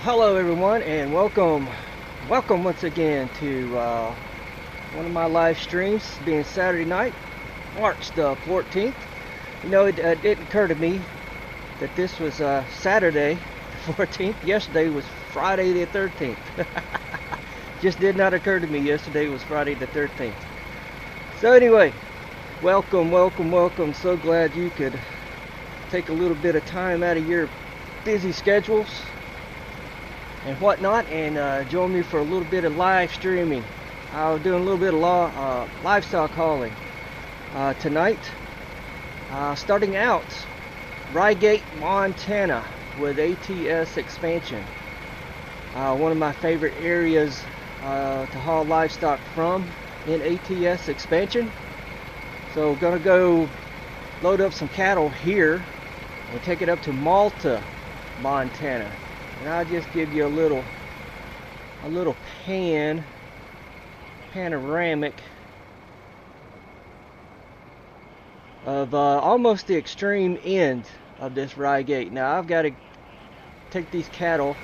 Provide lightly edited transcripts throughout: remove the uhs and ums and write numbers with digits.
Hello everyone, and welcome once again to one of my live streams, being Saturday night, March the 14th. You know, it didn't occur to me that this was Saturday the 14th. Yesterday was Friday the 13th. Just did not occur to me yesterday was Friday the 13th. So anyway, welcome. So glad you could take a little bit of time out of your busy schedules and whatnot, and join me for a little bit of live streaming. I'm doing a little bit of livestock hauling tonight. Starting out, Rygate, Montana, with ATS expansion. One of my favorite areas to haul livestock from in ATS expansion. So gonna go load up some cattle here and take it up to Malta, Montana. And I'll just give you a little panoramic of almost the extreme end of this Rygate. Now I've got to take these cattle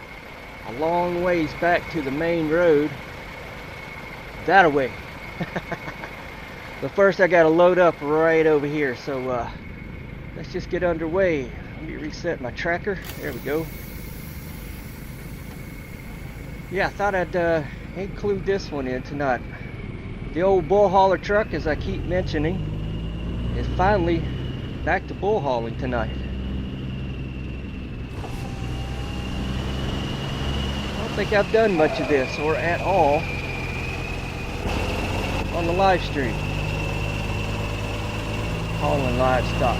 a long ways back to the main road that way. But first I got to load up right over here. So let's just get underway. Let me reset my tracker. There we go. Yeah, I thought I'd include this one in tonight. The old bull hauler truck, as I keep mentioning, is finally back to bull hauling tonight. I don't think I've done much of this, or at all, on the live stream. Hauling livestock.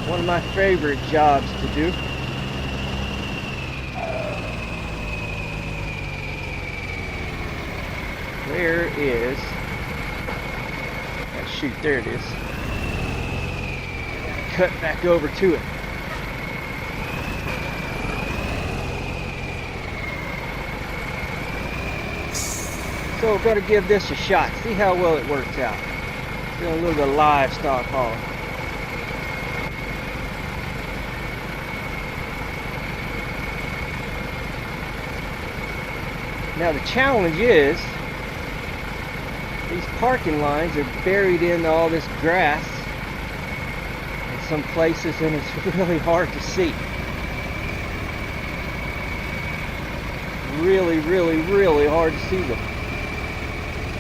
One of my favorite jobs to do. Where is, oh shoot, there it is. Cut back over to it. So we're going to give this a shot, see how well it works out. Doing a little bit of livestock hauling. Now the challenge is, these parking lines are buried in all this grass in some places, and it's really hard to see. Really hard to see them.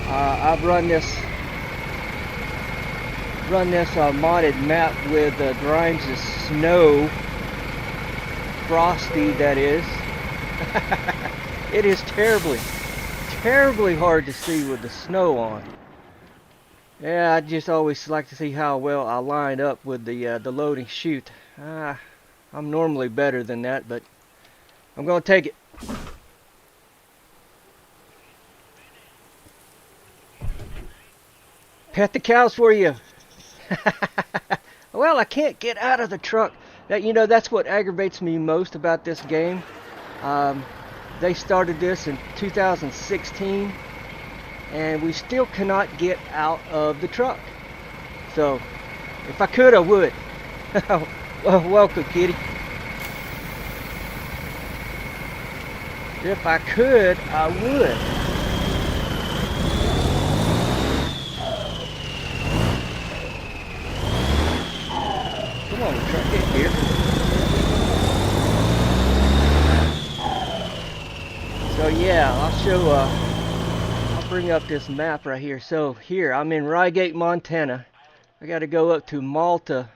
I've run this modded map with Grimes' snow, frosty that is. It is terribly hard to see with the snow on. Yeah, I just always like to see how well I line up with the loading chute. I'm normally better than that, but I'm gonna take it. Pet the cows for you. Well, I can't get out of the truck. That's what aggravates me most about this game. They started this in 2016, and we still cannot get out of the truck. So, if I could, I would. Well, welcome, kitty. If I could, I would. Come on, truck, get here. So yeah, I'll bring up this map right here. So here, I'm in Rygate, Montana. I got to go up to Malta,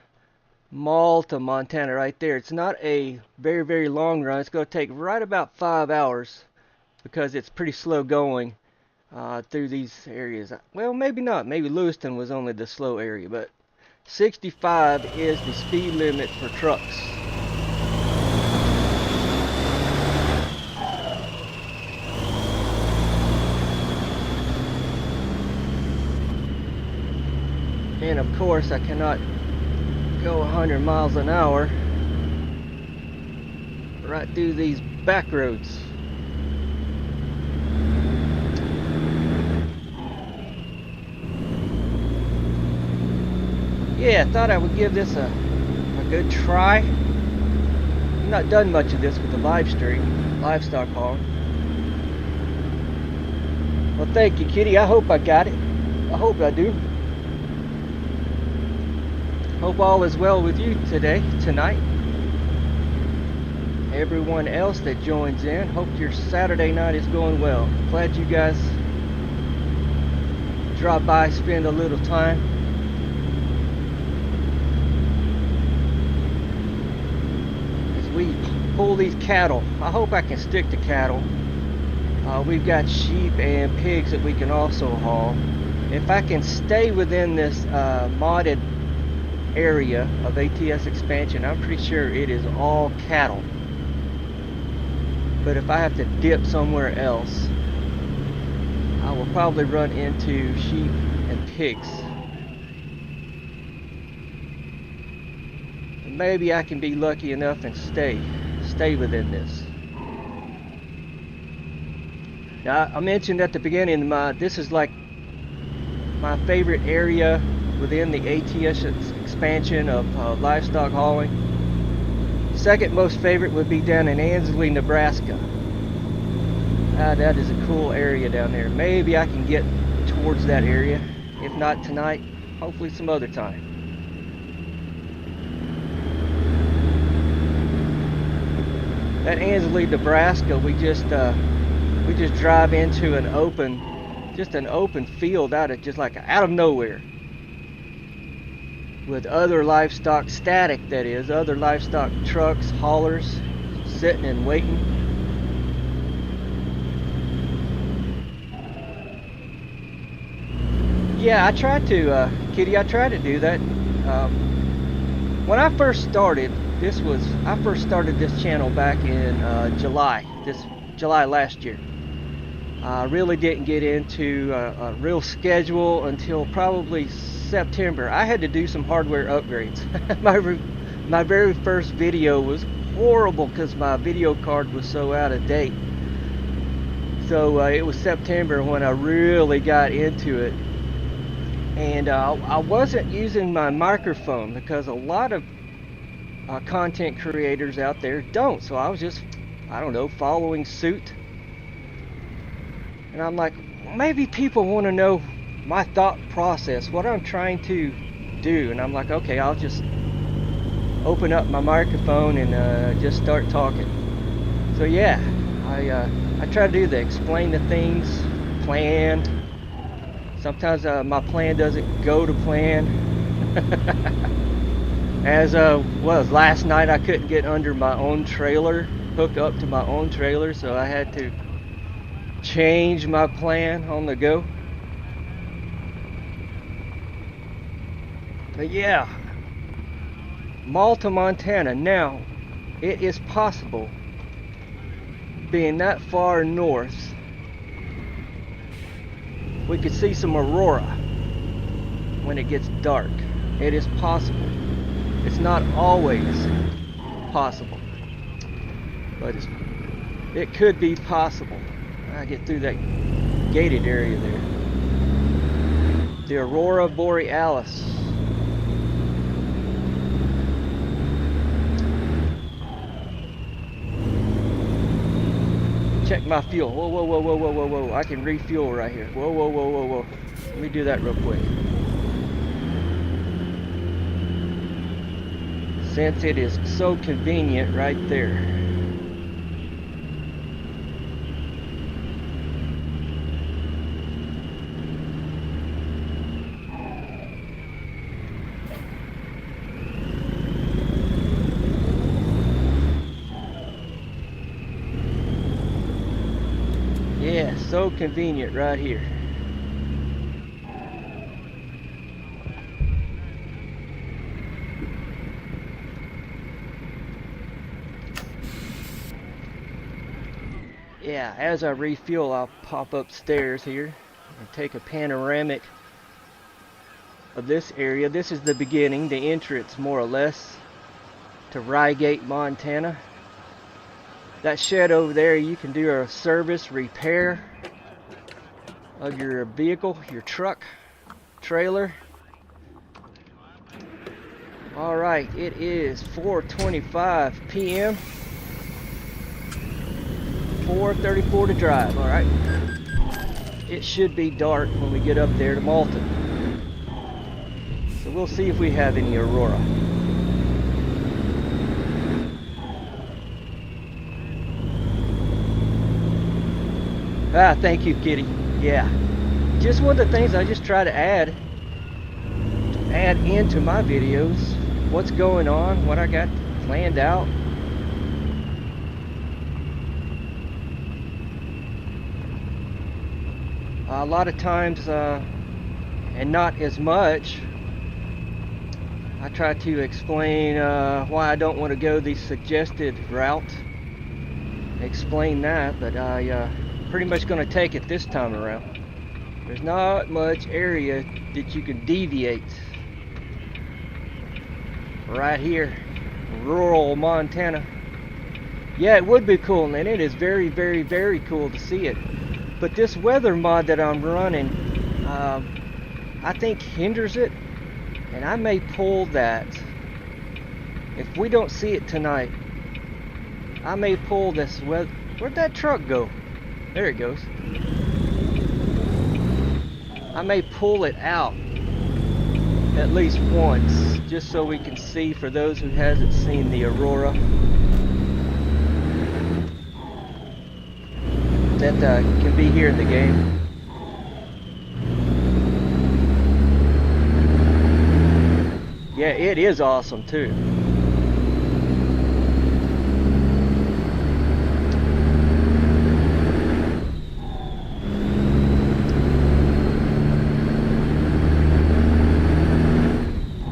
Montana, right there. It's not a very long run. It's going to take right about 5 hours because it's pretty slow going through these areas. Well, maybe not. Maybe Lewiston was only the slow area, but 65 is the speed limit for trucks. And of course, I cannot go 100 miles an hour right through these back roads. Yeah, I thought I would give this a good try. not done much of this with the live stream, livestock hauling. Well, thank you, Kitty. I hope I got it. I hope I do. Hope all is well with you tonight. Everyone else that joins in, hope your Saturday night is going well. Glad you guys drop by, spend a little time. As we pull these cattle, I hope I can stick to cattle. We've got sheep and pigs that we can also haul. If I can stay within this modded area of ATS expansion, I'm pretty sure it is all cattle. But if I have to dip somewhere else, I will probably run into sheep and pigs. And maybe I can be lucky enough and stay within this. Now, I mentioned at the beginning, this is like my favorite area within the ATS expansion of livestock hauling. Second most favorite would be down in Ansley, Nebraska. That is a cool area down there. Maybe I can get towards that area. If not tonight, hopefully some other time. That Ansley, Nebraska, we just drive into an open field out of nowhere, with other livestock, static that is, other livestock trucks, haulers, sitting and waiting. Yeah, I tried to, Kitty, I tried to do that. When I first started, I first started this channel back in July last year. I really didn't get into a real schedule until probably September. I had to do some hardware upgrades. My very first video was horrible because my video card was so out of date. So it was September when I really got into it. And I wasn't using my microphone because a lot of content creators out there don't. So I was just, I don't know, following suit. And I'm like, maybe people want to know my thought process, what I'm trying to do. And I'm like, okay, I'll just open up my microphone and just start talking. So yeah, I try to do that, explain the things, plan. Sometimes my plan doesn't go to plan. As was last night, I couldn't get under my own trailer, hook up to my own trailer, so I had to change my plan on the go. But yeah, Malta, Montana. Now, it is possible, being that far north, we could see some aurora when it gets dark. It is possible. It's not always possible, but it could be possible. I get through that gated area there. The Aurora Borealis. Check my fuel. Whoa, whoa, whoa, whoa, whoa, whoa, whoa. I can refuel right here. Whoa, whoa, whoa, whoa, whoa. Let me do that real quick. Since it is so convenient right there. Yeah, so convenient right here. Yeah, as I refuel, I'll pop upstairs here and take a panoramic of this area. This is the beginning, the entrance more or less to Rygate, Montana. That shed over there, you can do a service repair of your vehicle, your truck, trailer. Alright, it is 4:25 p.m. 4:34 to drive. All right. It should be dark when we get up there to Malton. So we'll see if we have any Aurora. Ah, thank you, Kitty. Yeah. Just one of the things I just try to add into my videos. What's going on, what I got planned out. A lot of times, and not as much, I try to explain why I don't want to go the suggested route. Explain that, but I pretty much going to take it this time around. There's not much area that you can deviate. Right here, rural Montana. Yeah, it would be cool, and it is very, very, very cool to see it. But this weather mod that I'm running, I think hinders it, and I may pull that. If we don't see it tonight, I may pull this weather. Where'd that truck go? There it goes. I may pull it out at least once, just so we can see, for those who hasn't seen the Aurora, that can be here in the game. Yeah, it is awesome too.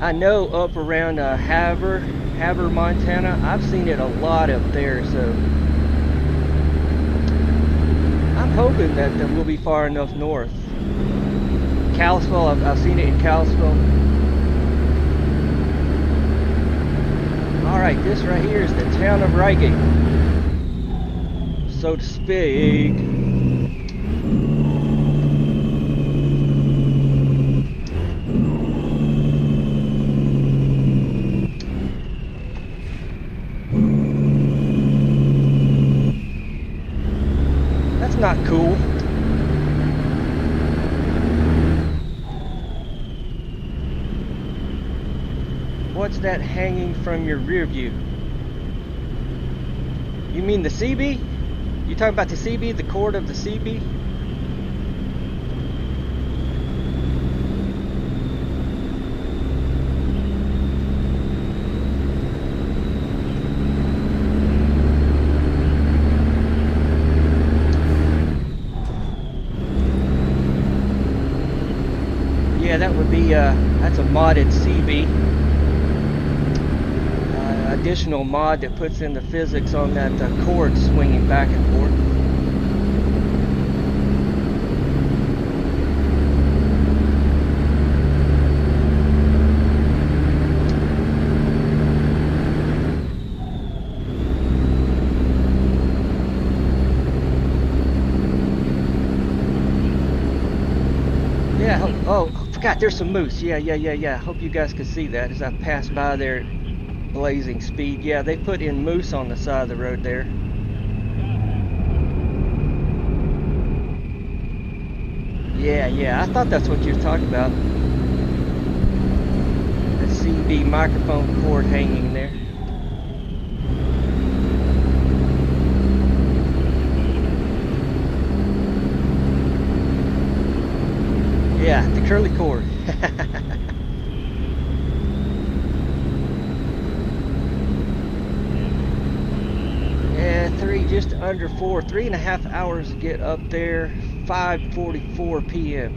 I know up around Havre, Montana, I've seen it a lot up there, so I'm hoping that we'll be far enough north. Kalispell, I've seen it in Kalispell. Alright, this right here is the town of Reigate, so to speak. Not cool. What's that hanging from your rear view? You mean the CB? You talking about the CB, the cord of the CB? Yeah, that would be, that's a modded CB. Additional mod that puts in the physics on that cord swinging back and forth. Yeah, oh, forgot, there's some moose. Yeah. Hope you guys can see that as I pass by there at blazing speed. Yeah, they put in moose on the side of the road there. Yeah, I thought that's what you were talking about. The CB microphone cord hanging there. Yeah, the curly cord. Yeah, just under 3.5 hours to get up there. 5:44 p.m.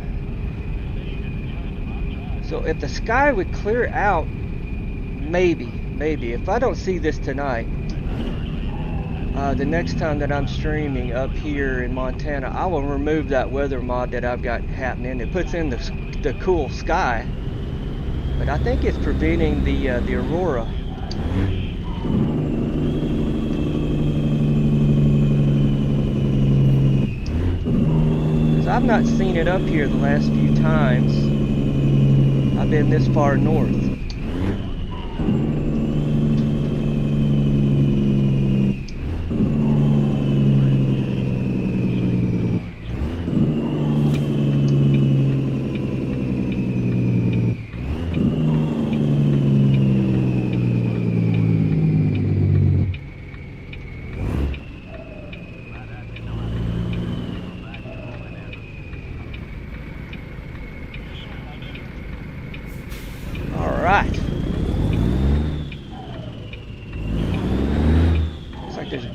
So if the sky would clear out, maybe. If I don't see this tonight, the next time that I'm streaming up here in Montana, I will remove that weather mod that I've got happening. It puts in the cool sky, but I think it's preventing the aurora. Because I've not seen it up here the last few times I've been this far north.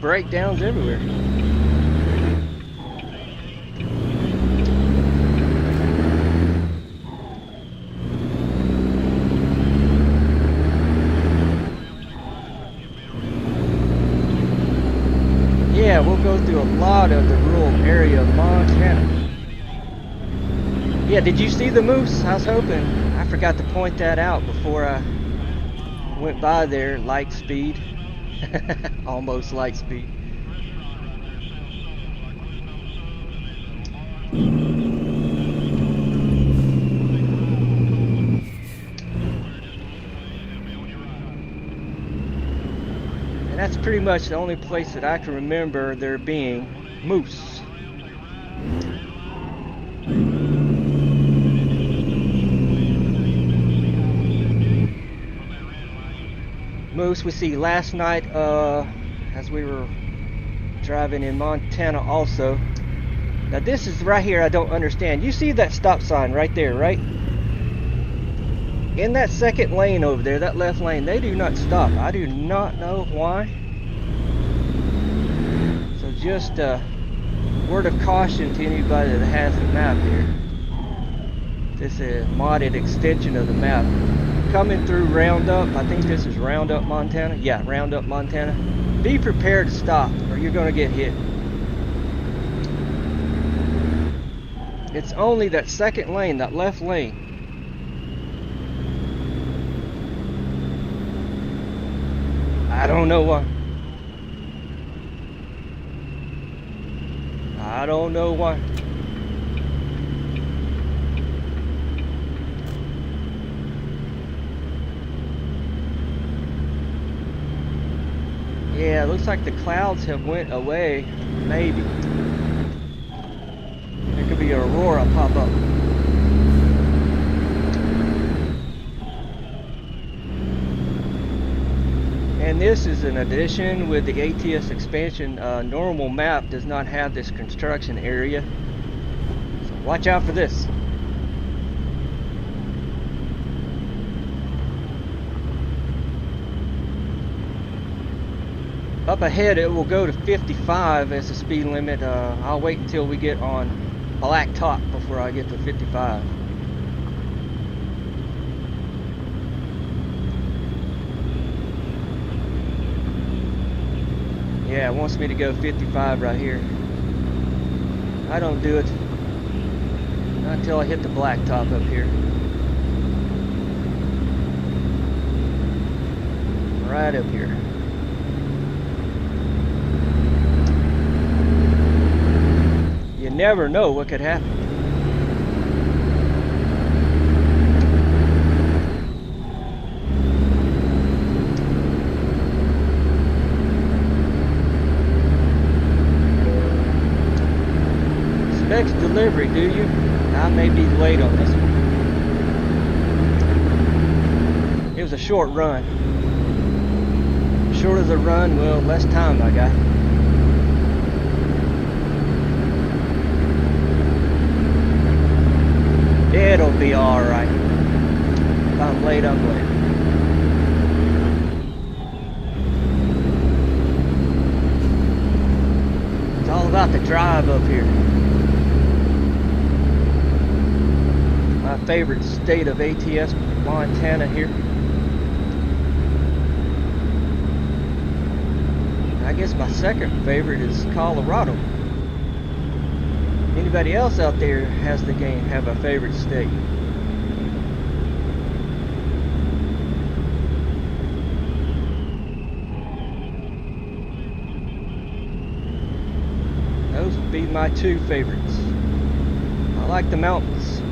breakdowns everywhere. Yeah, we'll go through a lot of the rural area of Montana. Yeah, did you see the moose? I was hoping. I forgot to point that out before I went by there. Light speed. Almost light speed. And that's pretty much the only place that I can remember there being moose. Moose we see last night as we were driving in Montana also. Now this is right here I don't understand. You see that stop sign right there, right? In that second lane over there, that left lane, they do not stop. I do not know why. So just a word of caution to anybody that has the map here. This is a modded extension of the map. Coming through Roundup, I think this is Roundup, Montana. Yeah, Roundup, Montana. Be prepared to stop or you're going to get hit. It's only that second lane, that left lane. I don't know why. I don't know why. Yeah, it looks like the clouds have went away. Maybe. There could be an aurora pop up. And this is an addition with the ATS expansion. Normal map does not have this construction area. So watch out for this. Up ahead it will go to 55 as the speed limit. I'll wait until we get on blacktop before I get to 55. Yeah, it wants me to go 55 right here. I don't do it. Not until I hit the blacktop up here. Right up here. You never know what could happen. Next delivery, do you? I may be late on this one. It was a short run. Shorter the run, well, less time I got. It'll be alright. If I'm late, I'm late. It's all about the drive up here. My favorite state of ATS, Montana here. I guess my second favorite is Colorado. Anybody else out there has the game have a favorite state? Those would be my two favorites. I like the mountains.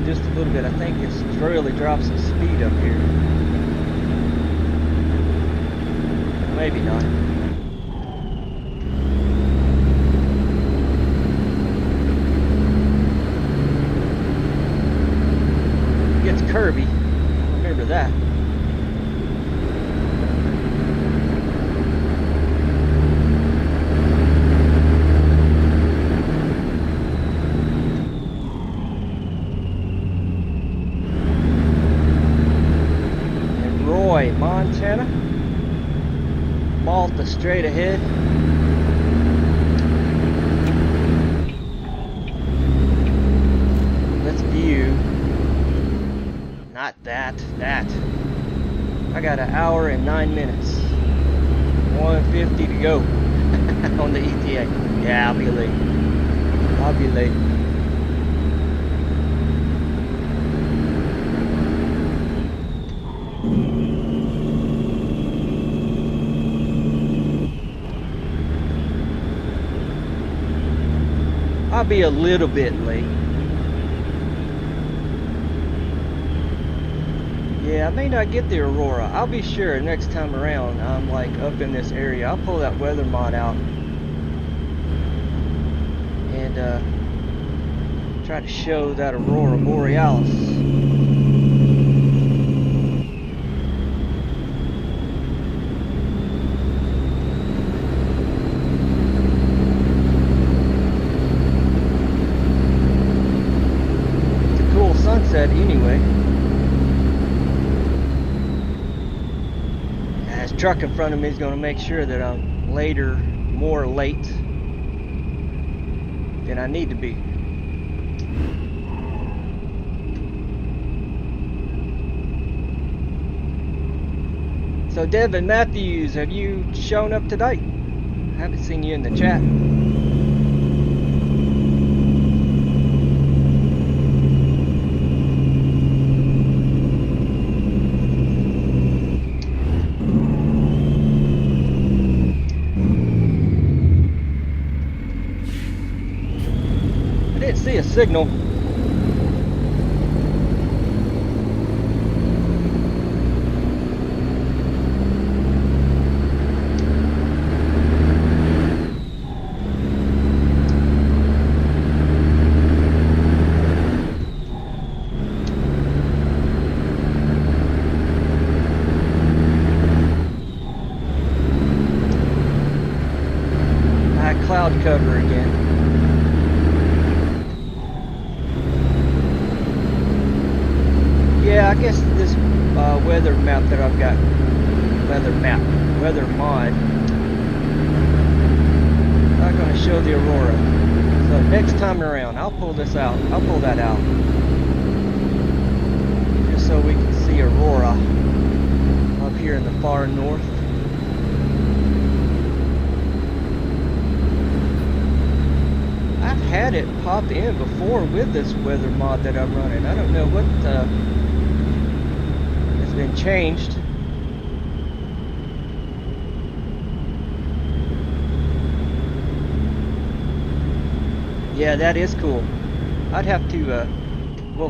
Just a little bit. I think it's really drops the speed up here. Maybe not. Malta straight ahead. Let's view. Not that. I got an hour and 9 minutes. 150 to go on the ETA. Yeah, I'll be late. I'll be a little bit late. Yeah, I may not get the Aurora. I'll be sure next time around I'm like up in this area. I'll pull that weather mod out and try to show that Aurora Borealis. It's a cool sunset anyway. Truck in front of me is going to make sure that I'm more late than I need to be. So Devin Matthews, have you shown up tonight? I haven't seen you in the chat. See a signal. High cloud cover again. Yeah, I guess this weather map that I've got, weather mod, not going to show the Aurora. So next time around, I'll pull that out, just so we can see Aurora up here in the far north. I've had it pop in before with this weather mod that I'm running. I don't know what been changed. Yeah, that is cool. I'd have to whoa.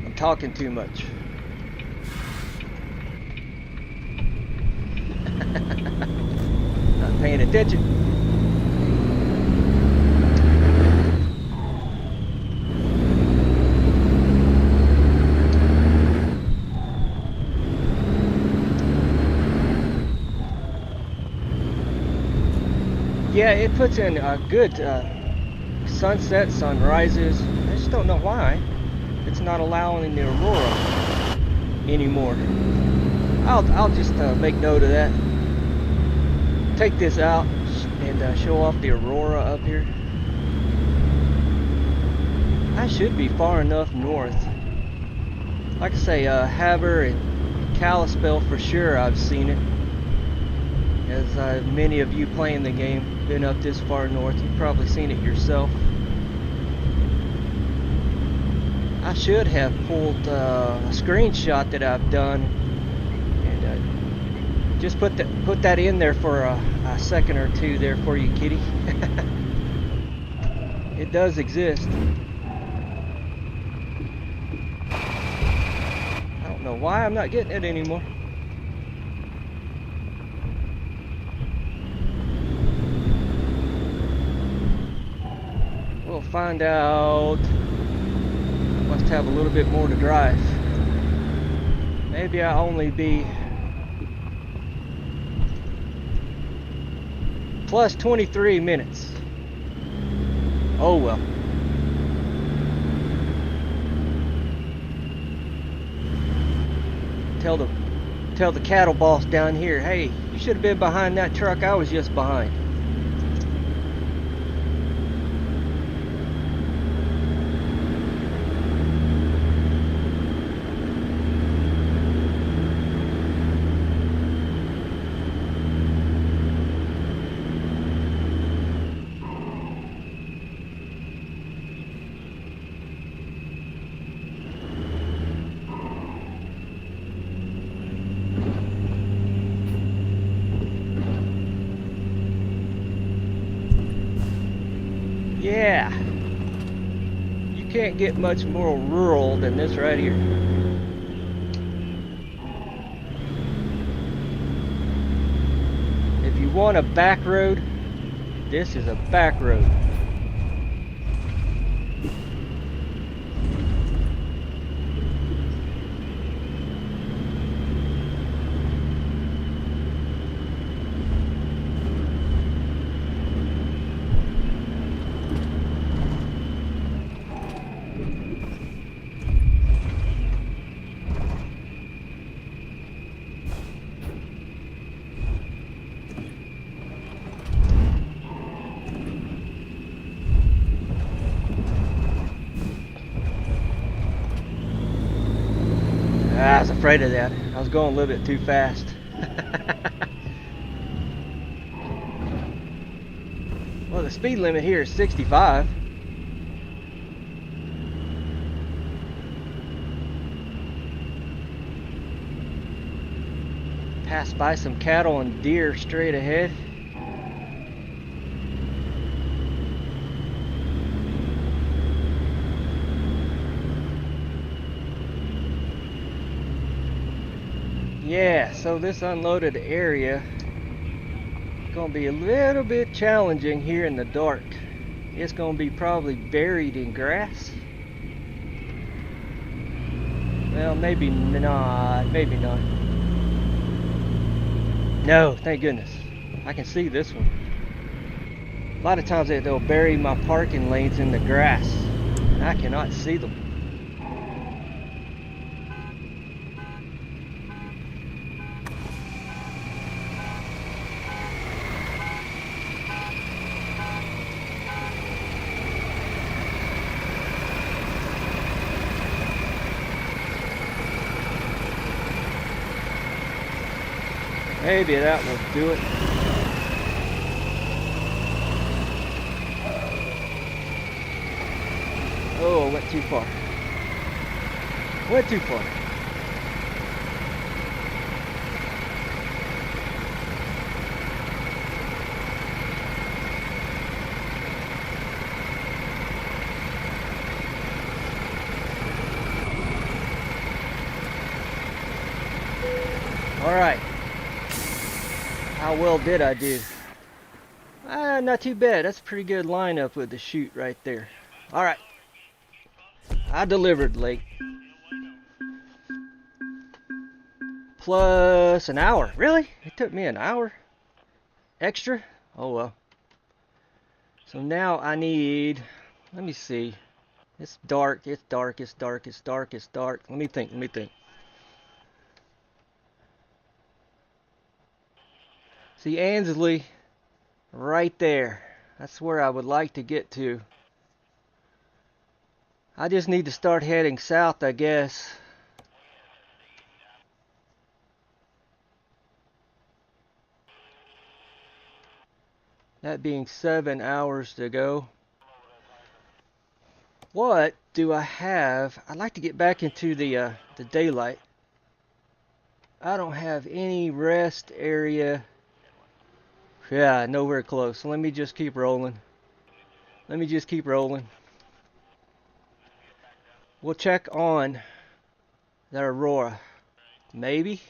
I'm talking too much. Not paying attention. Yeah, it puts in a good sunset, sunrises. I just don't know why it's not allowing the Aurora anymore. I'll just make note of that. Take this out and show off the Aurora up here. I should be far enough north. Like I say, Haber and Kalispell for sure I've seen it. As many of you playing the game been up this far north, you've probably seen it yourself. I should have pulled a screenshot that I've done and just put that in there for a second or two there for you, kitty. It does exist. I don't know why I'm not getting it anymore. We'll find out. Must have a little bit more to drive. Maybe I'll only be plus 23 minutes. Oh well. tell the cattle boss down here, hey, you should have been behind that truck I was just behind. Yeah, you can't get much more rural than this right here. If you want a back road, this is a back road. I was afraid of that. I was going a little bit too fast. Well, the speed limit here is 65. Passed by some cattle and deer straight ahead. Yeah, so this unloaded area is going to be a little bit challenging here in the dark. It's going to be probably buried in grass. Well, maybe not, maybe not. No, thank goodness. I can see this one. A lot of times they'll bury my parking lanes in the grass. I cannot see them. Maybe that will do it. Oh, I went too far. Went too far. All right. How well did I do? Not too bad. That's a pretty good lineup with the chute right there. All right. I delivered late. Plus an hour. Really? It took me an hour extra? Oh well. So now I need, let me see. It's dark, it's dark, it's dark, it's dark, it's dark. Let me think. See Ansley right there. That's where I would like to get to. I just need to start heading south, I guess. That being 7 hours to go. What do I have? I'd like to get back into the daylight. I don't have any rest area. Yeah, nowhere close. So let me just keep rolling. We'll check on the Aurora. Maybe.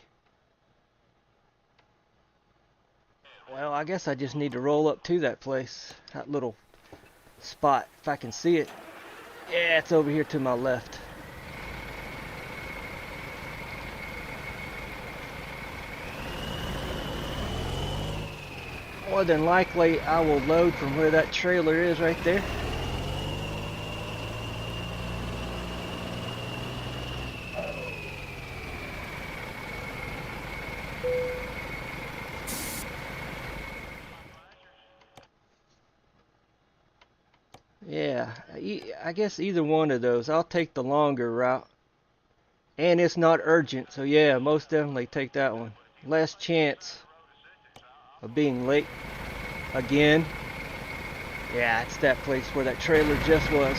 Well, I guess I just need to roll up to that place. That little spot, if I can see it. Yeah, it's over here to my left. More than likely, I will load from where that trailer is right there. I guess either one of those. I'll take the longer route. And it's not urgent, so yeah, most definitely take that one. Less chance of being late again. Yeah, it's that place where that trailer just was.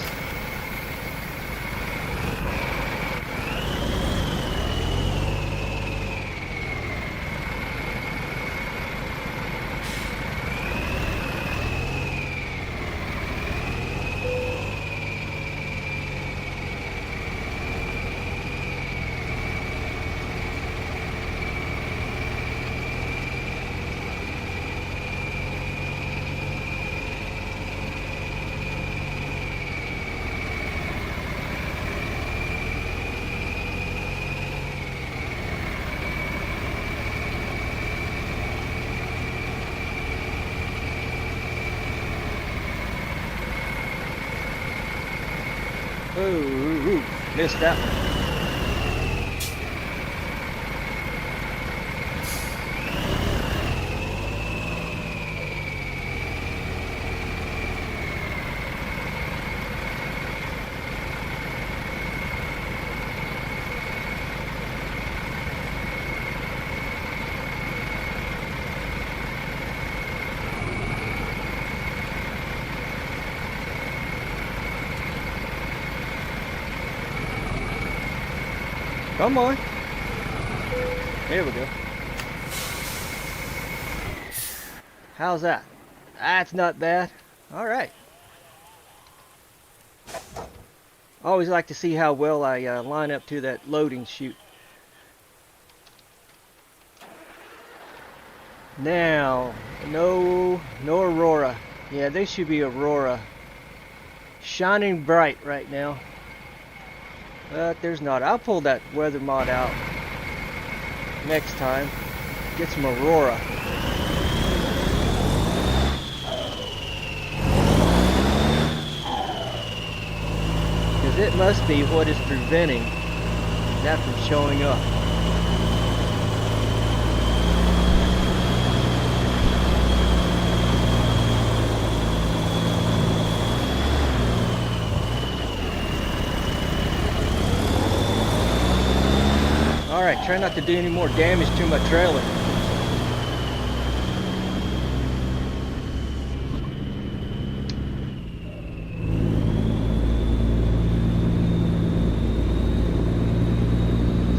Ooh, missed that one. Come on. There we go. How's that? That's not bad. All right. Always like to see how well I line up to that loading chute. Now, no Aurora. Yeah, they should be Aurora. Shining bright right now. But there's not. I'll pull that weather mod out next time. Get some Aurora. Because it must be what is preventing that from showing up. Alright, try not to do any more damage to my trailer.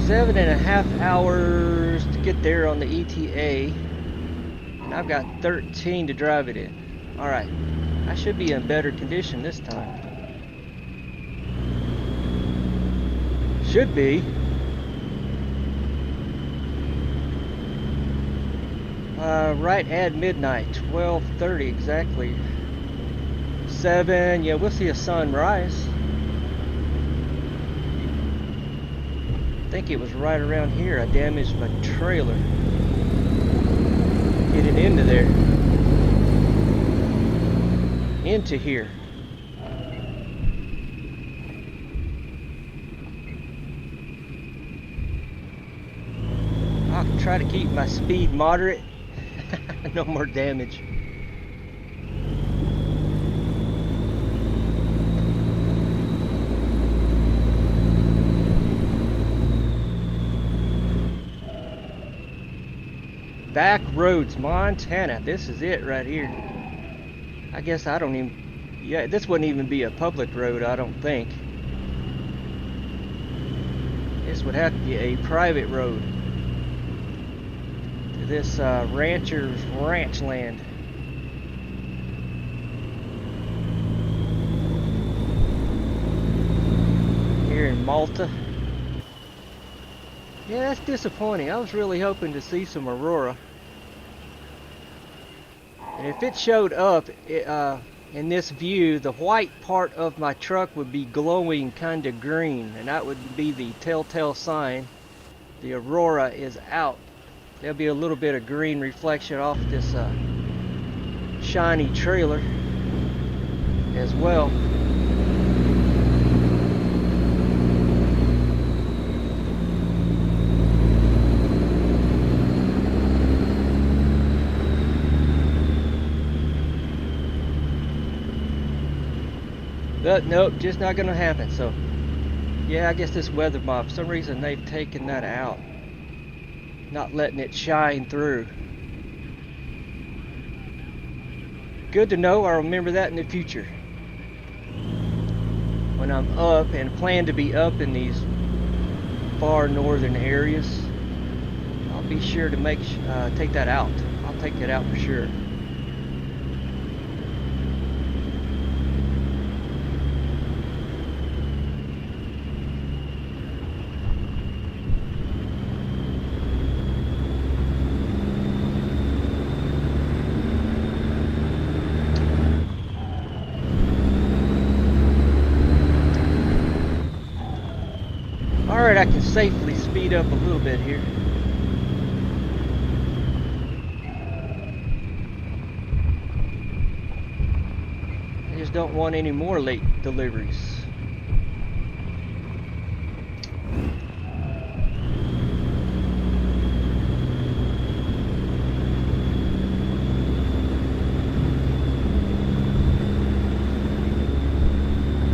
Seven and a half hours to get there on the ETA. And I've got 13 to drive it in. Alright, I should be in better condition this time. Should be. Right at midnight, 12:30 exactly. 7, yeah, we'll see a sunrise. I think it was right around here I damaged my trailer. Getting into there. Into here. I'll try to keep my speed moderate. No more damage. Back roads, Montana. This is it right here. I guess I don't even... Yeah, this wouldn't even be a public road, I don't think. This would have to be a private road. This rancher's ranch land. Here in Malta. Yeah, that's disappointing. I was really hoping to see some Aurora. And if it showed up in this view, the white part of my truck would be glowing kind of green. And that would be the telltale sign the Aurora is out. There'll be a little bit of green reflection off this shiny trailer as well. But nope, just not gonna happen. So yeah, I guess this weather mob, for some reason they've taken that out, not letting it shine through. Good to know. I'll remember that in the future when I'm up, and plan to be up in these far northern areas. I'll be sure to take that out. I'll take that out for sure. Alright, I can safely speed up a little bit here. I just don't want any more late deliveries.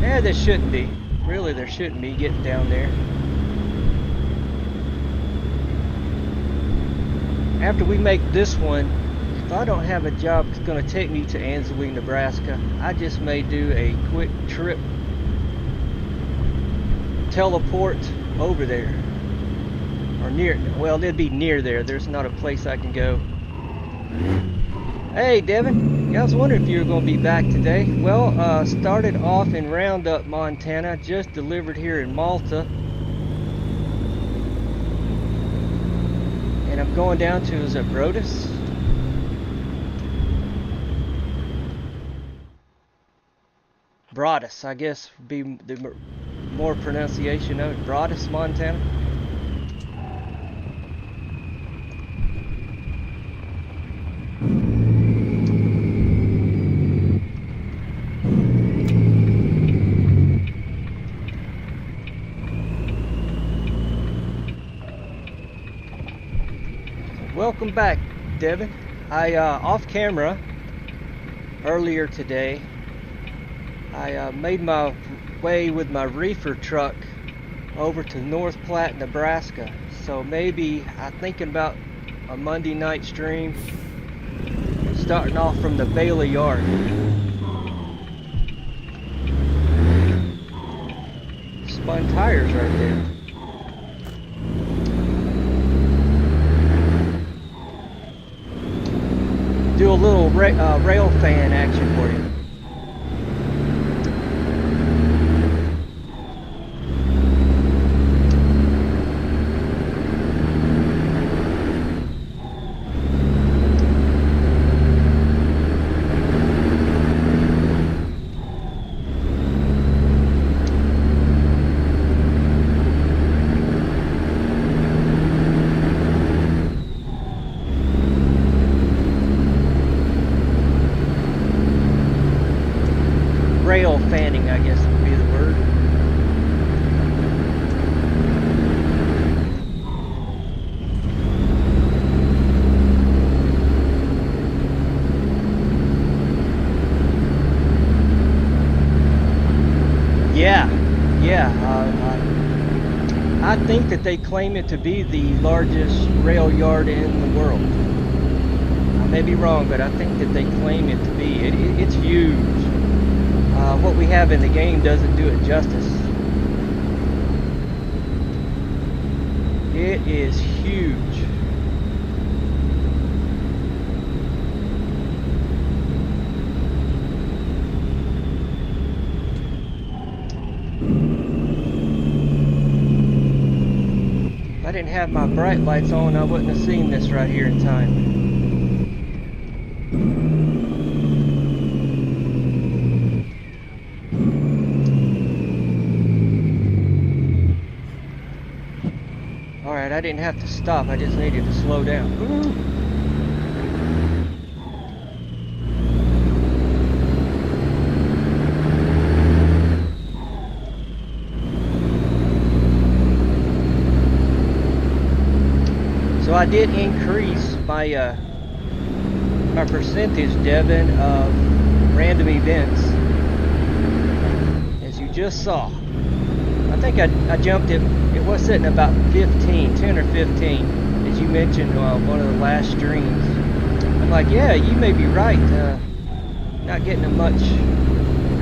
Yeah, there shouldn't be. Really, there shouldn't be getting down there. After we make this one, if I don't have a job that's going to take me to Ansley, Nebraska, I just may do a quick trip, teleport over there, or near, well, it'd be near there. There's not a place I can go. Hey Devin, I was wondering if you were going to be back today. Well, started off in Roundup, Montana, just delivered here in Malta. And I'm going down to, is it Brodus? Brodus, I guess would be the more pronunciation of it. Brodus, Montana. Welcome back, Devin. I off camera earlier today, I made my way with my reefer truck over to North Platte, Nebraska. So maybe I'm thinking about a Monday night stream, starting off from the Bailey Yard. Spun tires right there. Do a little rail fan action for you. Rail fanning, I guess would be the word. Yeah. I think that they claim it to be the largest rail yard in the world. I may be wrong, but I think that they claim it to be. It's huge. What we have in the game doesn't do it justice. It is huge. If I didn't have my bright lights on, I wouldn't have seen this right here in time. I didn't have to stop, I just needed to slow down. Ooh. So I did increase my my percentage, Devin, of random events. just saw. I think I jumped it. It was sitting about 15, 10 or 15, as you mentioned one of the last streams. I'm like, yeah, you may be right. Not getting much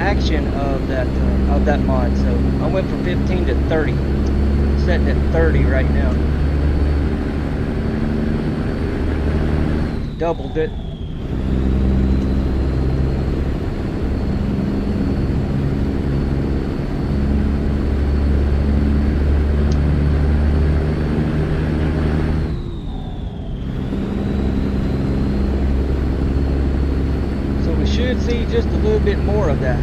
action of that mod. So I went from 15 to 30. Sitting at 30 right now. Doubled it. Should see just a little bit more of that.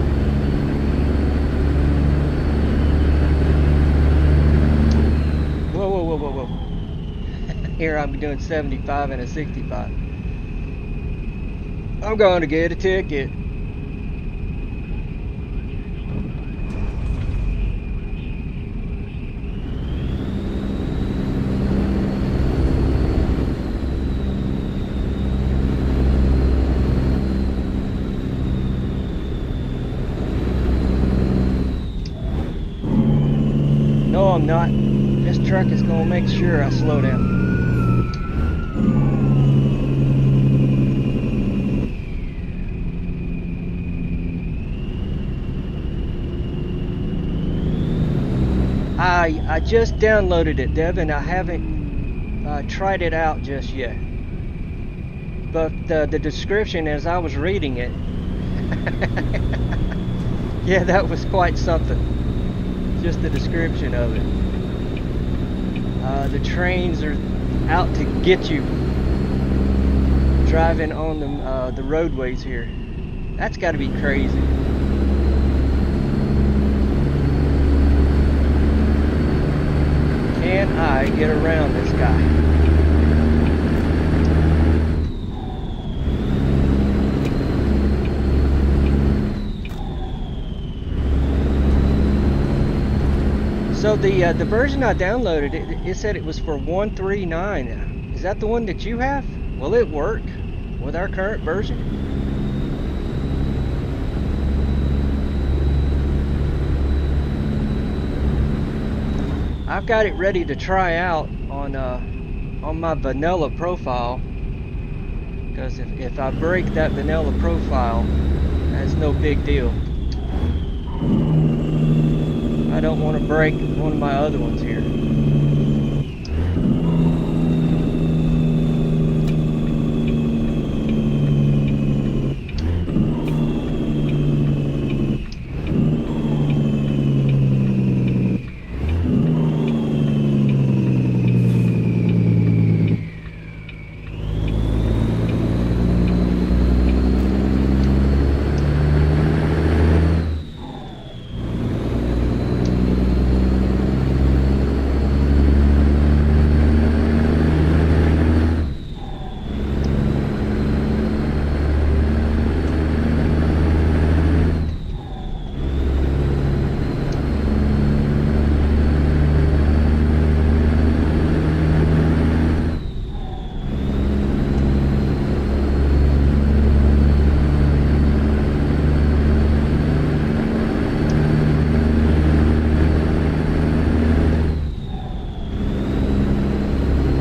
Whoa, whoa, whoa, whoa, whoa. Here I'm doing 75 and a 65. I'm going to get a ticket. No, I'm not. This truck is going to make sure I slow down. I just downloaded it, Devin. I haven't tried it out just yet. But the description as I was reading it, yeah, that was quite something. Just the description of it. The trains are out to get you driving on the roadways here. That's got to be crazy. Can I get around this guy? So the version I downloaded, it said it was for 139. Is that the one that you have? Will it work with our current version? I've got it ready to try out on my vanilla profile, because if I break that vanilla profile, that's no big deal. I don't want to break one of my other ones here.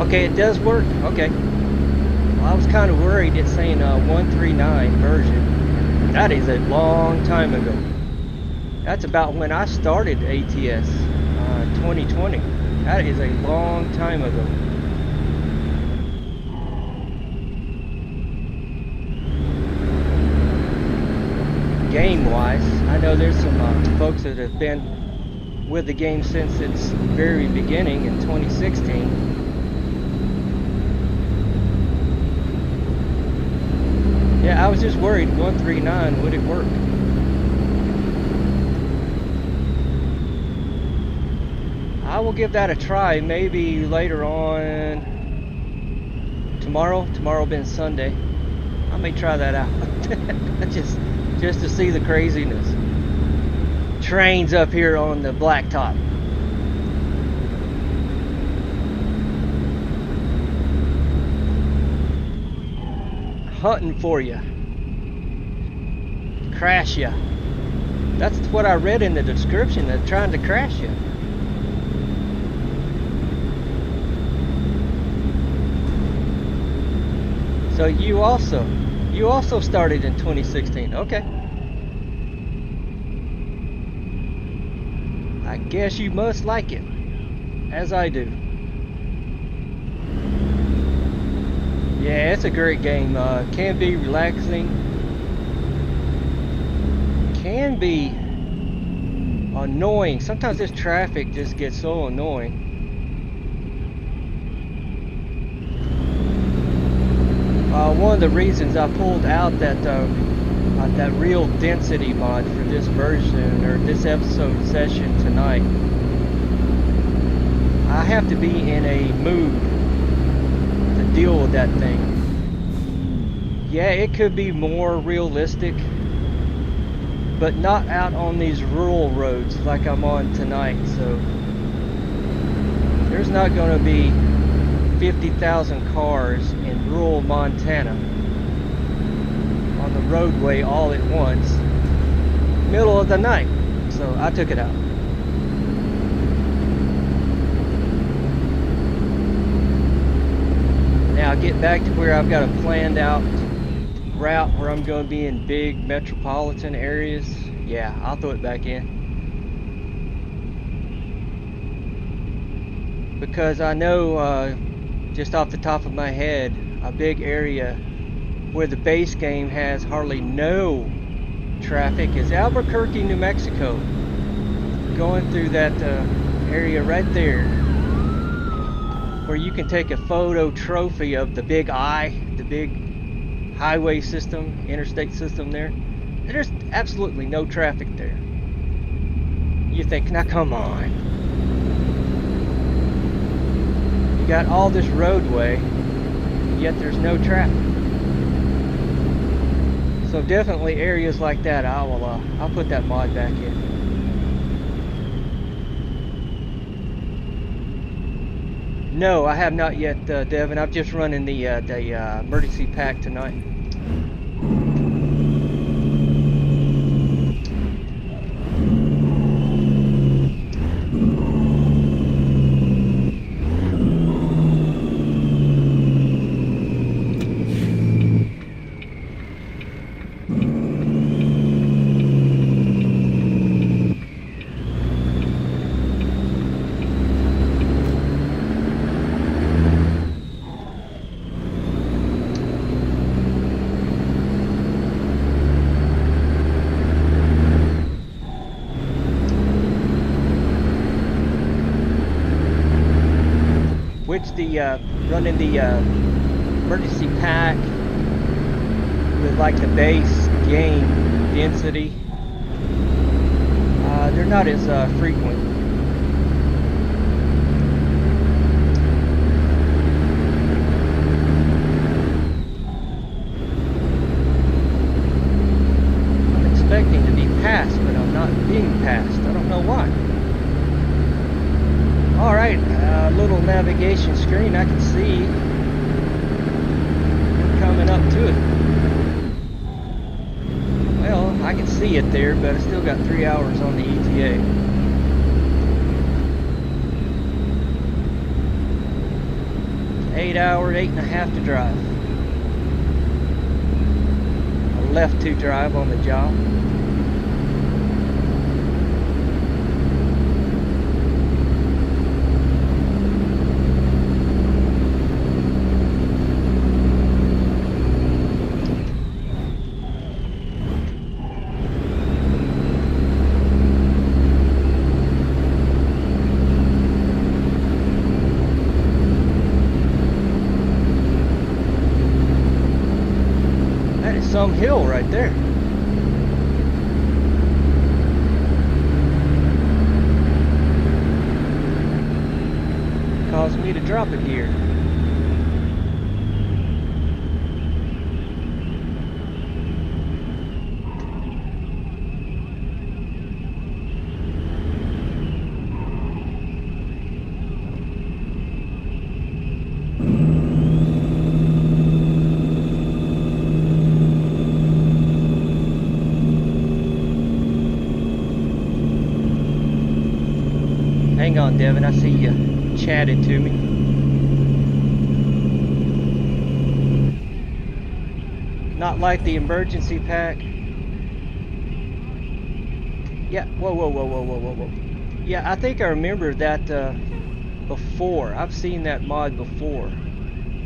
Okay, it does work. Okay. Well, I was kind of worried it's saying 139 version. That is a long time ago. That's about when I started ATS, 2020. That is a long time ago. Game-wise, I know there's some folks that have been with the game since its very beginning in 2016. Yeah, I was just worried, 139, would it work? I will give that a try, maybe later on tomorrow. Tomorrow being Sunday. I may try that out. just to see the craziness. Trains up here on the blacktop. Hunting for you. Crash you. That's what I read in the description. They're trying to crash you. So you also started in 2016. Okay. I guess you must like it, as I do. Yeah, it's a great game. Can be relaxing. Can be annoying. Sometimes this traffic just gets so annoying. One of the reasons I pulled out that real density mod for this version, or this episode session tonight, I have to be in a mood to deal with that thing. Yeah, it could be more realistic, but not out on these rural roads like I'm on tonight. So there's not going to be 50,000 cars in rural Montana on the roadway all at once, middle of the night. So I took it out. Now get back to where I've got a planned out route where I'm going to be in big metropolitan areas. Yeah, I'll throw it back in. Because I know just off the top of my head, a big area where the base game has hardly no traffic is Albuquerque, New Mexico. Going through that area right there, where you can take a photo trophy of the big eye, the big highway system, interstate system there. There's absolutely no traffic there. You think, now come on. You got all this roadway, yet there's no traffic. So definitely areas like that, I'll put that mod back in. No, I have not yet, Devin. I'm just running the emergency pack tonight. Running the emergency pack with like the base game density, they're not as frequent. I'm expecting to be passed, but I'm not being passed. I don't know why. Alright, little navigation screen, I can see coming up to it. Well, I can see it there, but I still got 3 hours on the ETA. Eight and a half to drive. I left to drive on the job. Some hill right there. Caused me to drop a gear. Devin. I see you chatted to me. Not like the emergency pack. Yeah, whoa. Yeah, I think I remember that before. I've seen that mod before.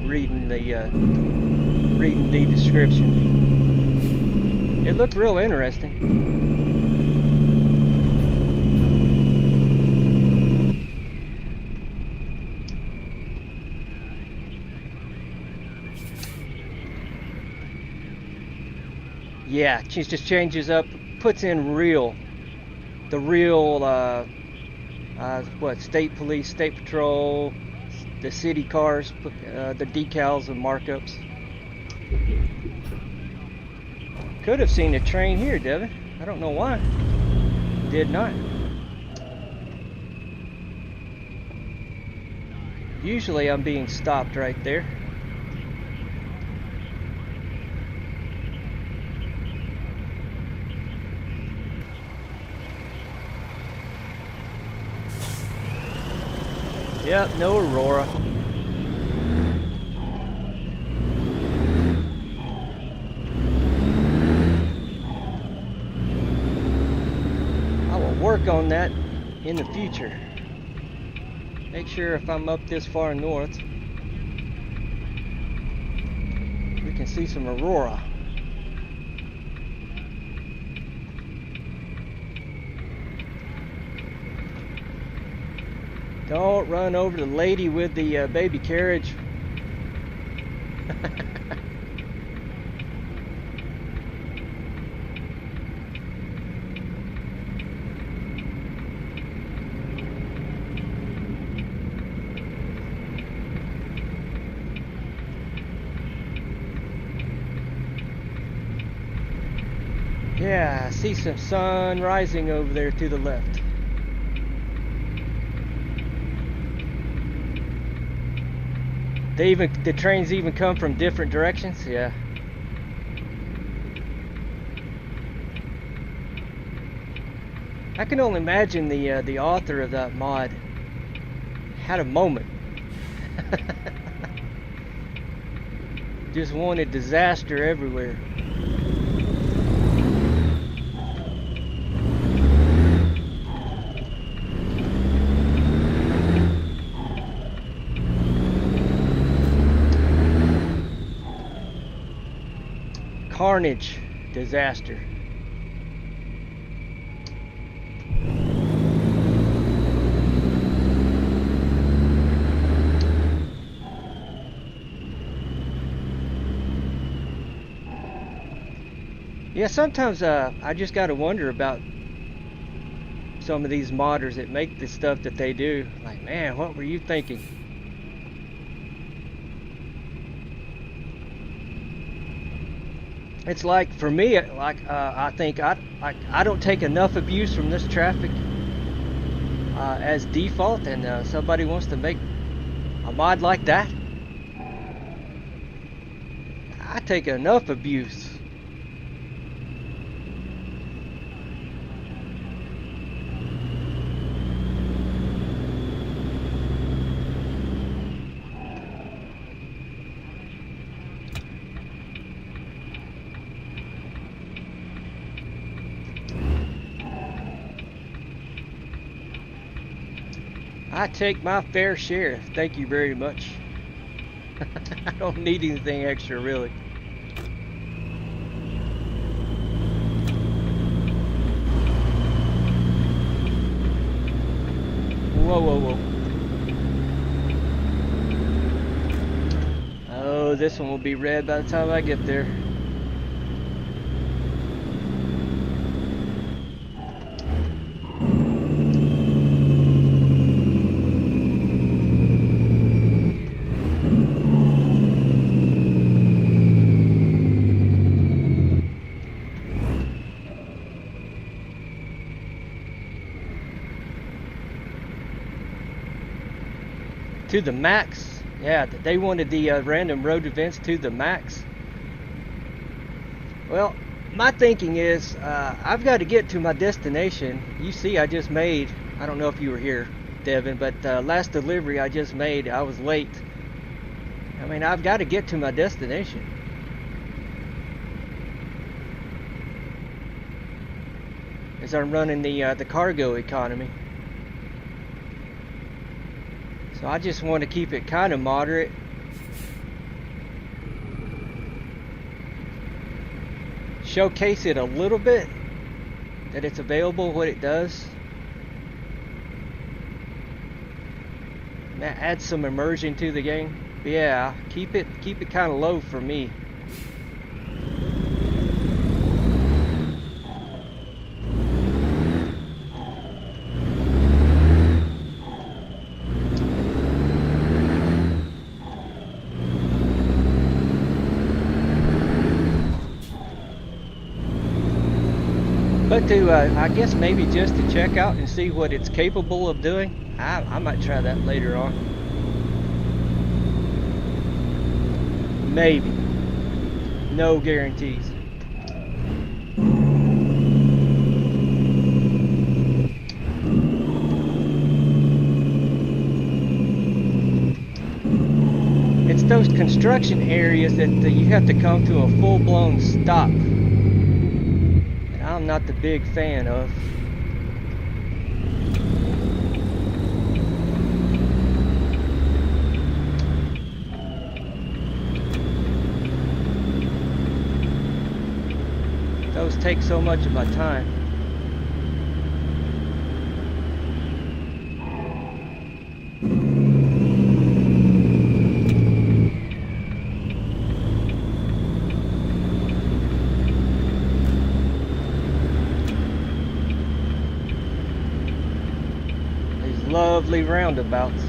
Reading the description. It looked real interesting. Yeah, she just changes up, puts in the real, what, state police, state patrol, the city cars, the decals and markups. Could have seen a train here, Devin. I don't know why. Did not. Usually I'm being stopped right there. Yep, no Aurora. I will work on that in the future. Make sure if I'm up this far north, we can see some Aurora. Don't run over the lady with the baby carriage. Yeah, I see some sun rising over there to the left. The trains even come from different directions. Yeah. I can only imagine the author of that mod had a moment. Just wanted disaster everywhere. Carnage, disaster. Yeah, sometimes I just gotta wonder about some of these modders that make the stuff that they do. Like, man, what were you thinking? It's like, for me, like I think I don't take enough abuse from this traffic as default, and somebody wants to make a mod like that. I take enough abuse. I take my fair share. Thank you very much. I don't need anything extra, really. Whoa. Oh, this one will be red by the time I get there. To the max. Yeah, they wanted the random road events to the max. Well, my thinking is I've got to get to my destination. You see, I just made, I don't know if you were here, Devin, but last delivery I just made, I was late. I mean, I've got to get to my destination. As I'm running the cargo economy. So I just want to keep it kind of moderate. Showcase it a little bit, that it's available, what it does. Add some immersion to the game. But yeah, keep it kind of low for me. But to, I guess maybe just to check out and see what it's capable of doing, I might try that later on. Maybe. No guarantees. It's those construction areas that you have to come to a full-blown stop. I'm not the big fan of. Those take so much of my time. Lovely roundabouts.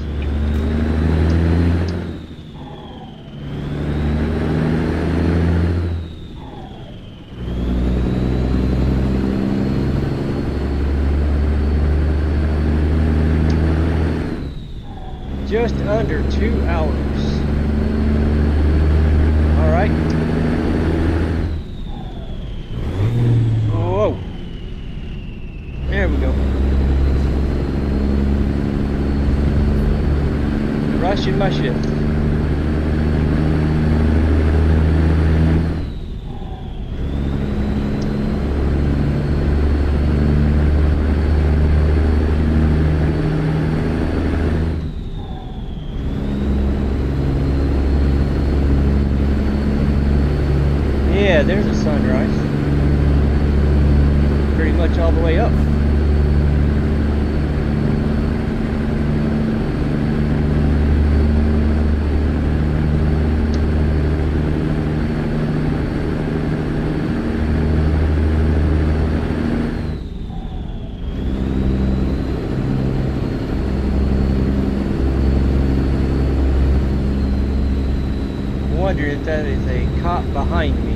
Just under 2 hours. All right. Whoa. There we go. Rushing my shift. Yeah, there's a sunrise. Pretty much all the way up. Wonder if that is a cop behind me.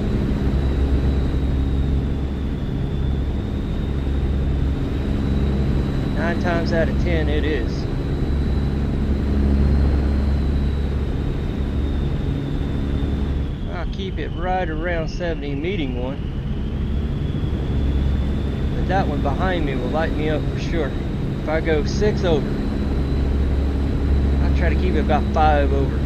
Nine times out of 10 it is. I'll keep it right around 70 meeting one. But that one behind me will light me up for sure. If I go 6 over, I'll try to keep it about 5 over.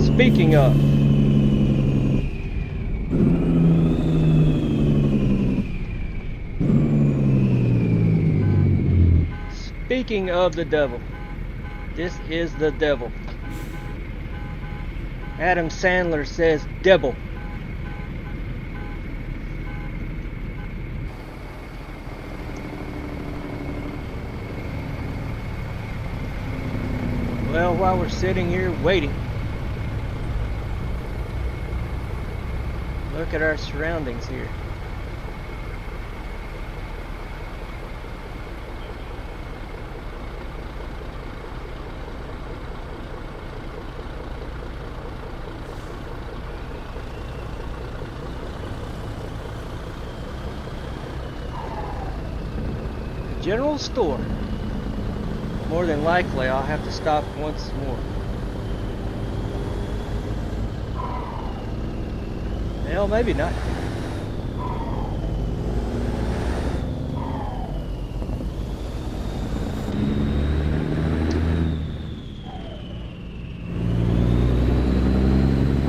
Speaking of, the devil, this is the devil. Adam Sandler says devil. Well, while we're sitting here waiting, look at our surroundings here. General store. more than likely I'll have to stop once more. Well, maybe not.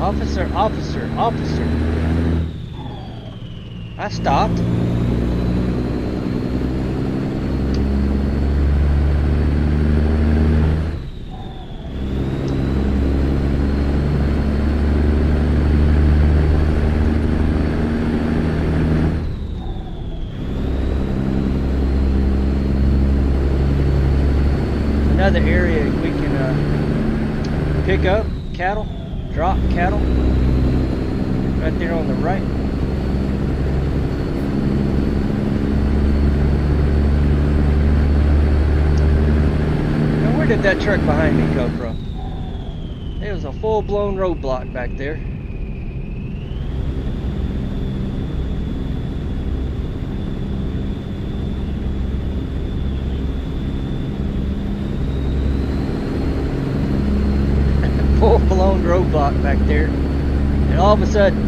Officer, officer, officer. I stopped. Another area we can pick up cattle, drop cattle, right there on the right. Now where did that truck behind me come from? It was a full-blown roadblock back there. Full-blown roadblock back there, and all of a sudden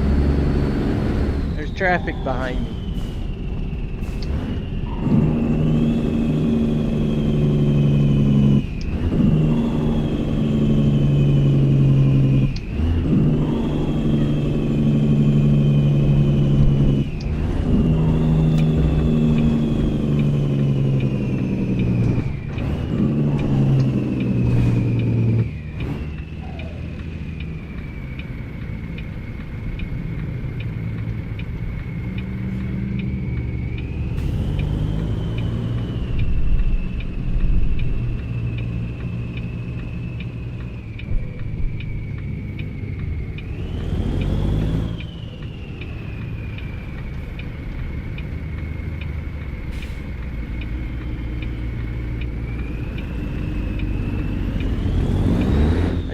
there's traffic behind me.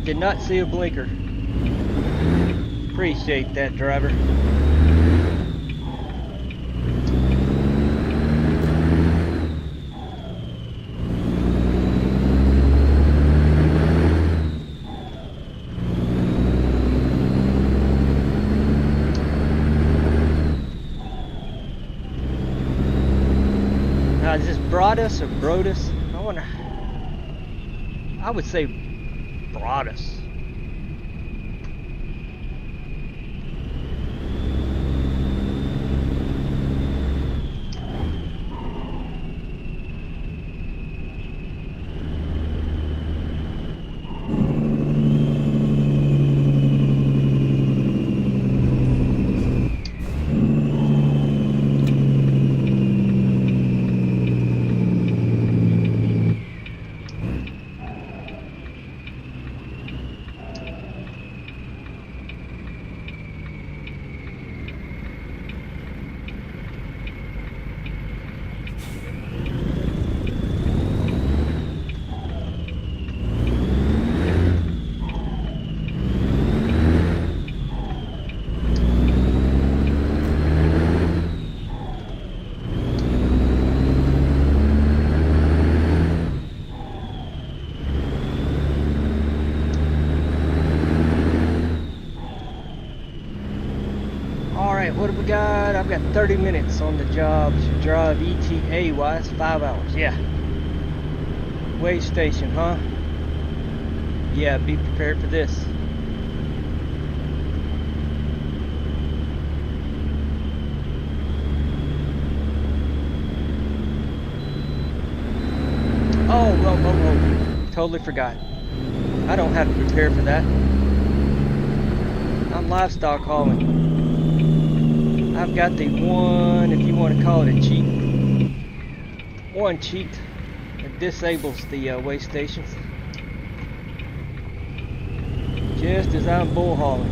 Did not see a blinker. Appreciate that, driver. Now, is this Broadus or Brodus? I would say Broadus. What have we got? I've got 30 minutes on the job to drive ETA wise, 5 hours. Yeah. Way station, huh? Yeah, be prepared for this. Oh, totally forgot. I don't have to prepare for that. I'm livestock hauling. I've got the one, if you want to call it a cheat, one cheat that disables the way stations. Just as I'm bull hauling.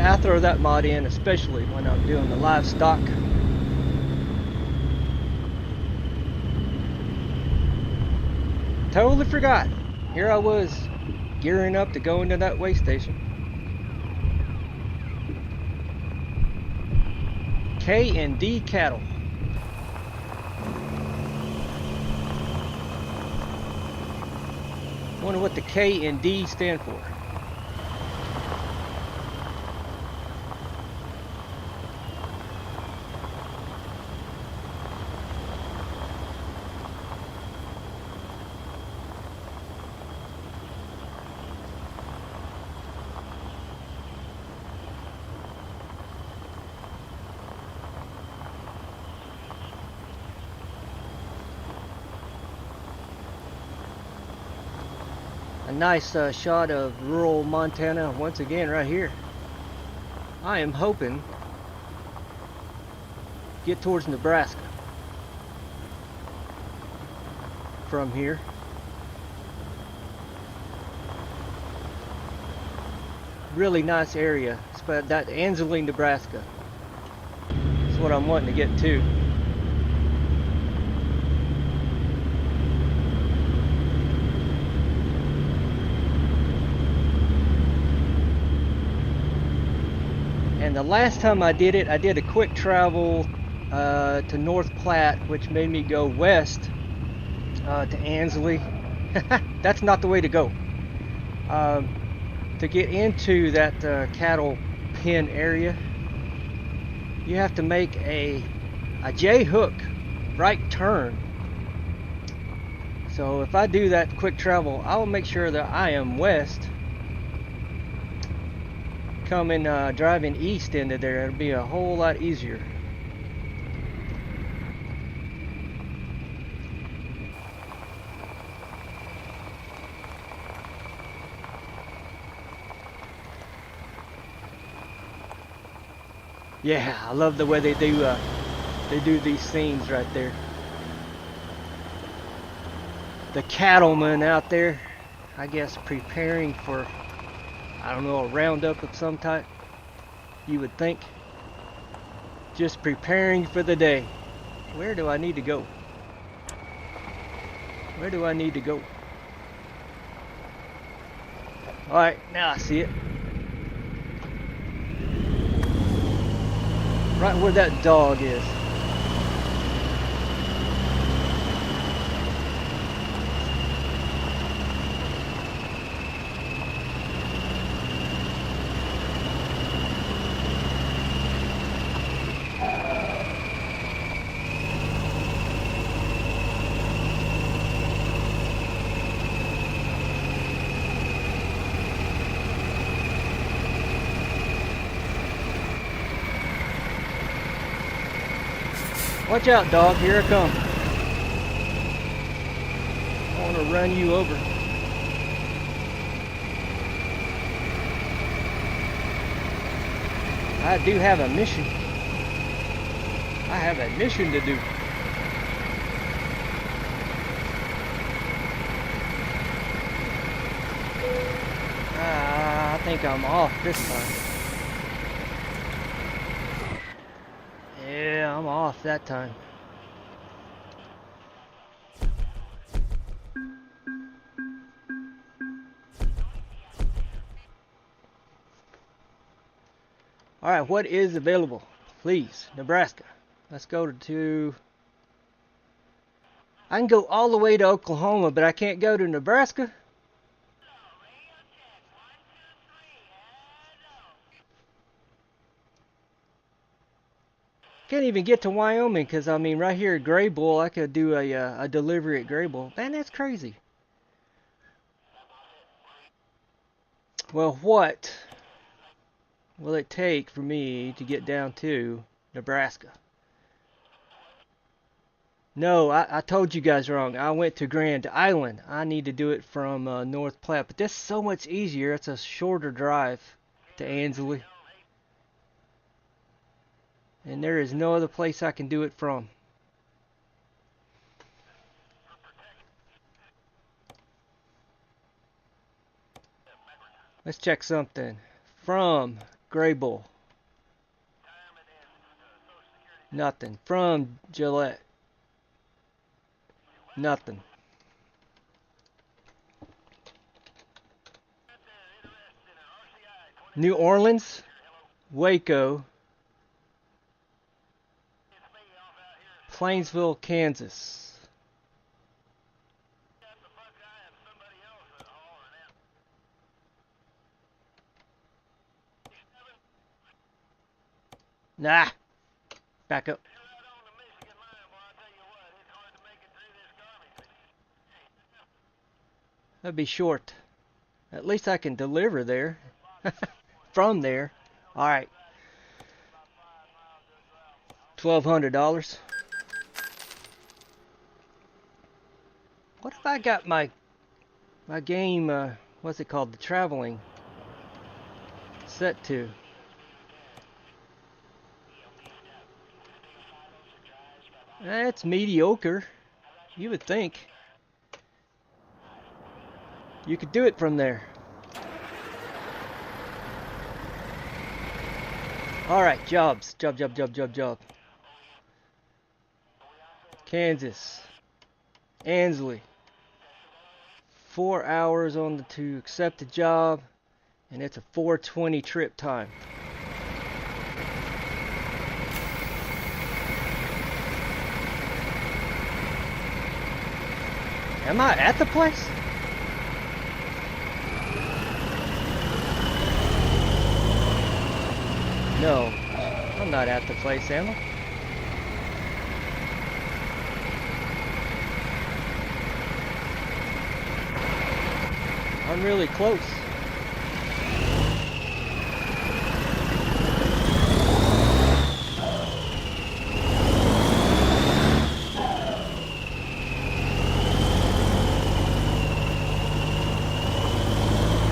I throw that mod in, especially when I'm doing the livestock. totally forgot. Here I was gearing up to go into that way station. K&D cattle. Wonder what the K and D stand for. A nice shot of rural Montana once again right here. I am hoping get towards Nebraska from here. Really nice area. It's about that Ansley, Nebraska. That's what I'm wanting to get to. And the last time I did it, I did a quick travel to North Platte, which made me go west to Ansley. That's not the way to go. To get into that cattle pen area, you have to make a J-hook right turn. So if I do that quick travel, I will make sure that I am west. Coming driving east into there, it'll be a whole lot easier. Yeah, I love the way they do these scenes right there. The cattlemen out there, I guess, preparing for, I don't know, a roundup of some type, you would think. Just preparing for the day. Where do I need to go? Where do I need to go? Alright, now I see it. Right where that dog is. Watch out, dog. Here I come. I want to run you over. I do have a mission. I have a mission to do. I think I'm off this time. Yeah, I'm off that time. Alright, what is available? Please, Nebraska. Let's go to... I can go all the way to Oklahoma, but I can't go to Nebraska? Can't even get to Wyoming, because I mean right here at Graybull I could do a delivery at Graybull. Man, that's crazy. Well, what will it take for me to get down to Nebraska? No, I told you guys wrong. I went to Grand Island. I need to do it from North Platte, but that's so much easier. It's a shorter drive to Ansley. And there is no other place I can do it from. Let's check something. From Graybull. Nothing. From Gillette. Nothing. New Orleans, Waco, Plainsville, Kansas. Nah, back up. That'd be short. At least I can deliver there. From there. Alright. $1,200. What if I got my game, what's it called? The traveling set to? That's mediocre. You would think. You could do it from there. Alright, jobs. Job. Kansas. Ansley. 4 hours on to accept the job, and it's a 4:20 trip time. Am I at the place? No, I'm not at the place, am I? I'm really close.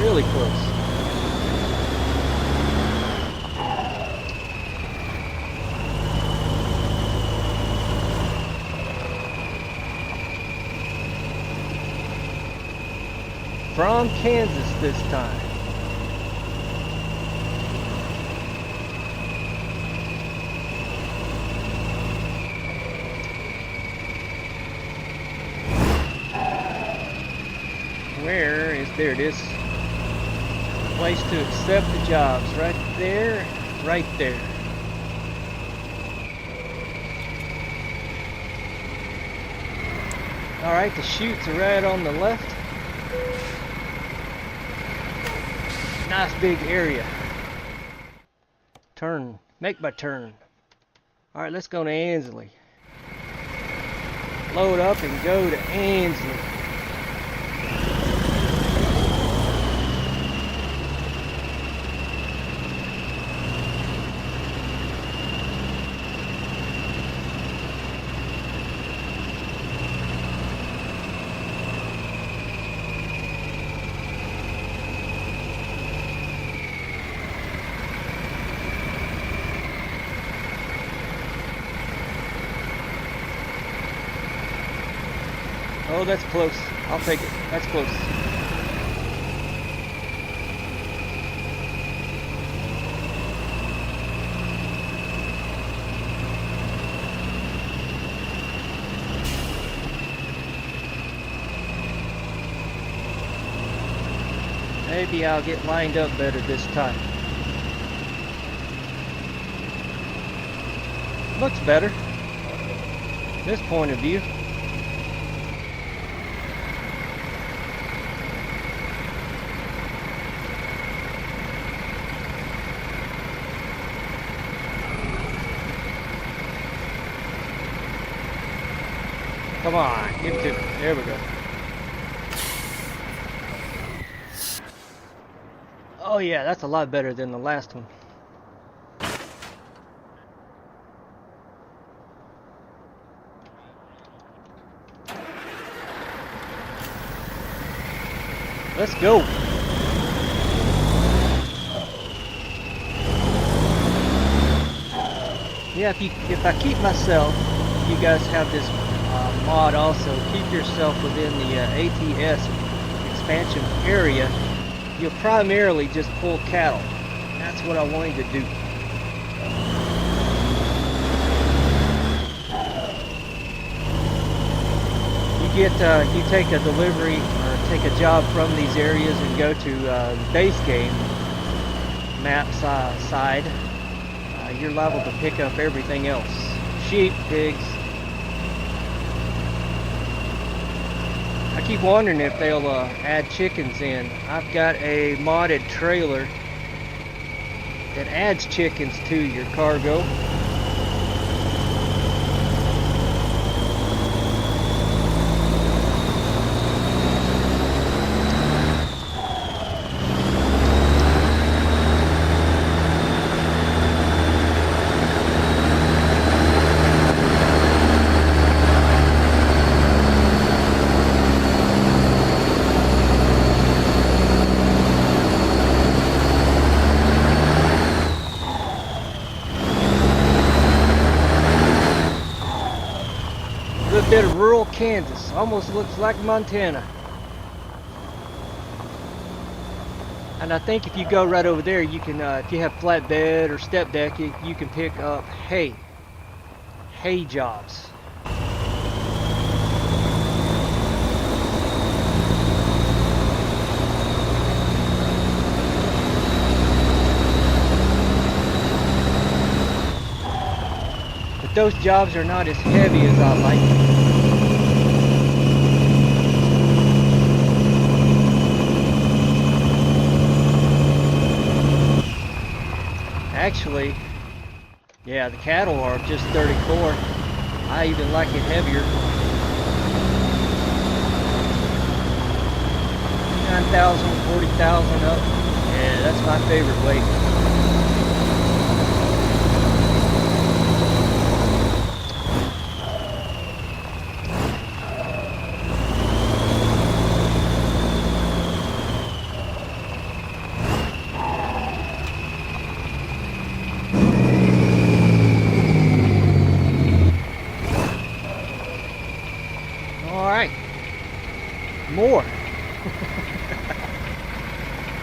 Really close. From Kansas this time. Where is, there it is. Place to accept the jobs. Right there, right there. Alright, the chutes are right on the left. Nice big area. Turn. Make my turn. Alright, let's go to Ansley. Load up and go to Ansley. Oh, that's close. I'll take it. That's close. Maybe I'll get lined up better this time. Looks better. This point of view. Come on, give it to me. There we go. Oh yeah, that's a lot better than the last one. Let's go. Yeah, if I keep myself, you guys have this mod also, keep yourself within the ATS expansion area. You'll primarily just pull cattle. That's what I wanted to do. You take a delivery or take a job from these areas and go to the base game. map side, you're liable to pick up everything else. Sheep, pigs. I keep wondering if they'll add chickens in. I've got a modded trailer that adds chickens to your cargo. Bit of rural Kansas, almost looks like Montana. And I think if you go right over there, you can, if you have flatbed or step deck, you can pick up hay jobs. But those jobs are not as heavy as I like. Actually, yeah, the cattle are just 34. I even like it heavier. 9,000, 40,000 up. Yeah, that's my favorite weight.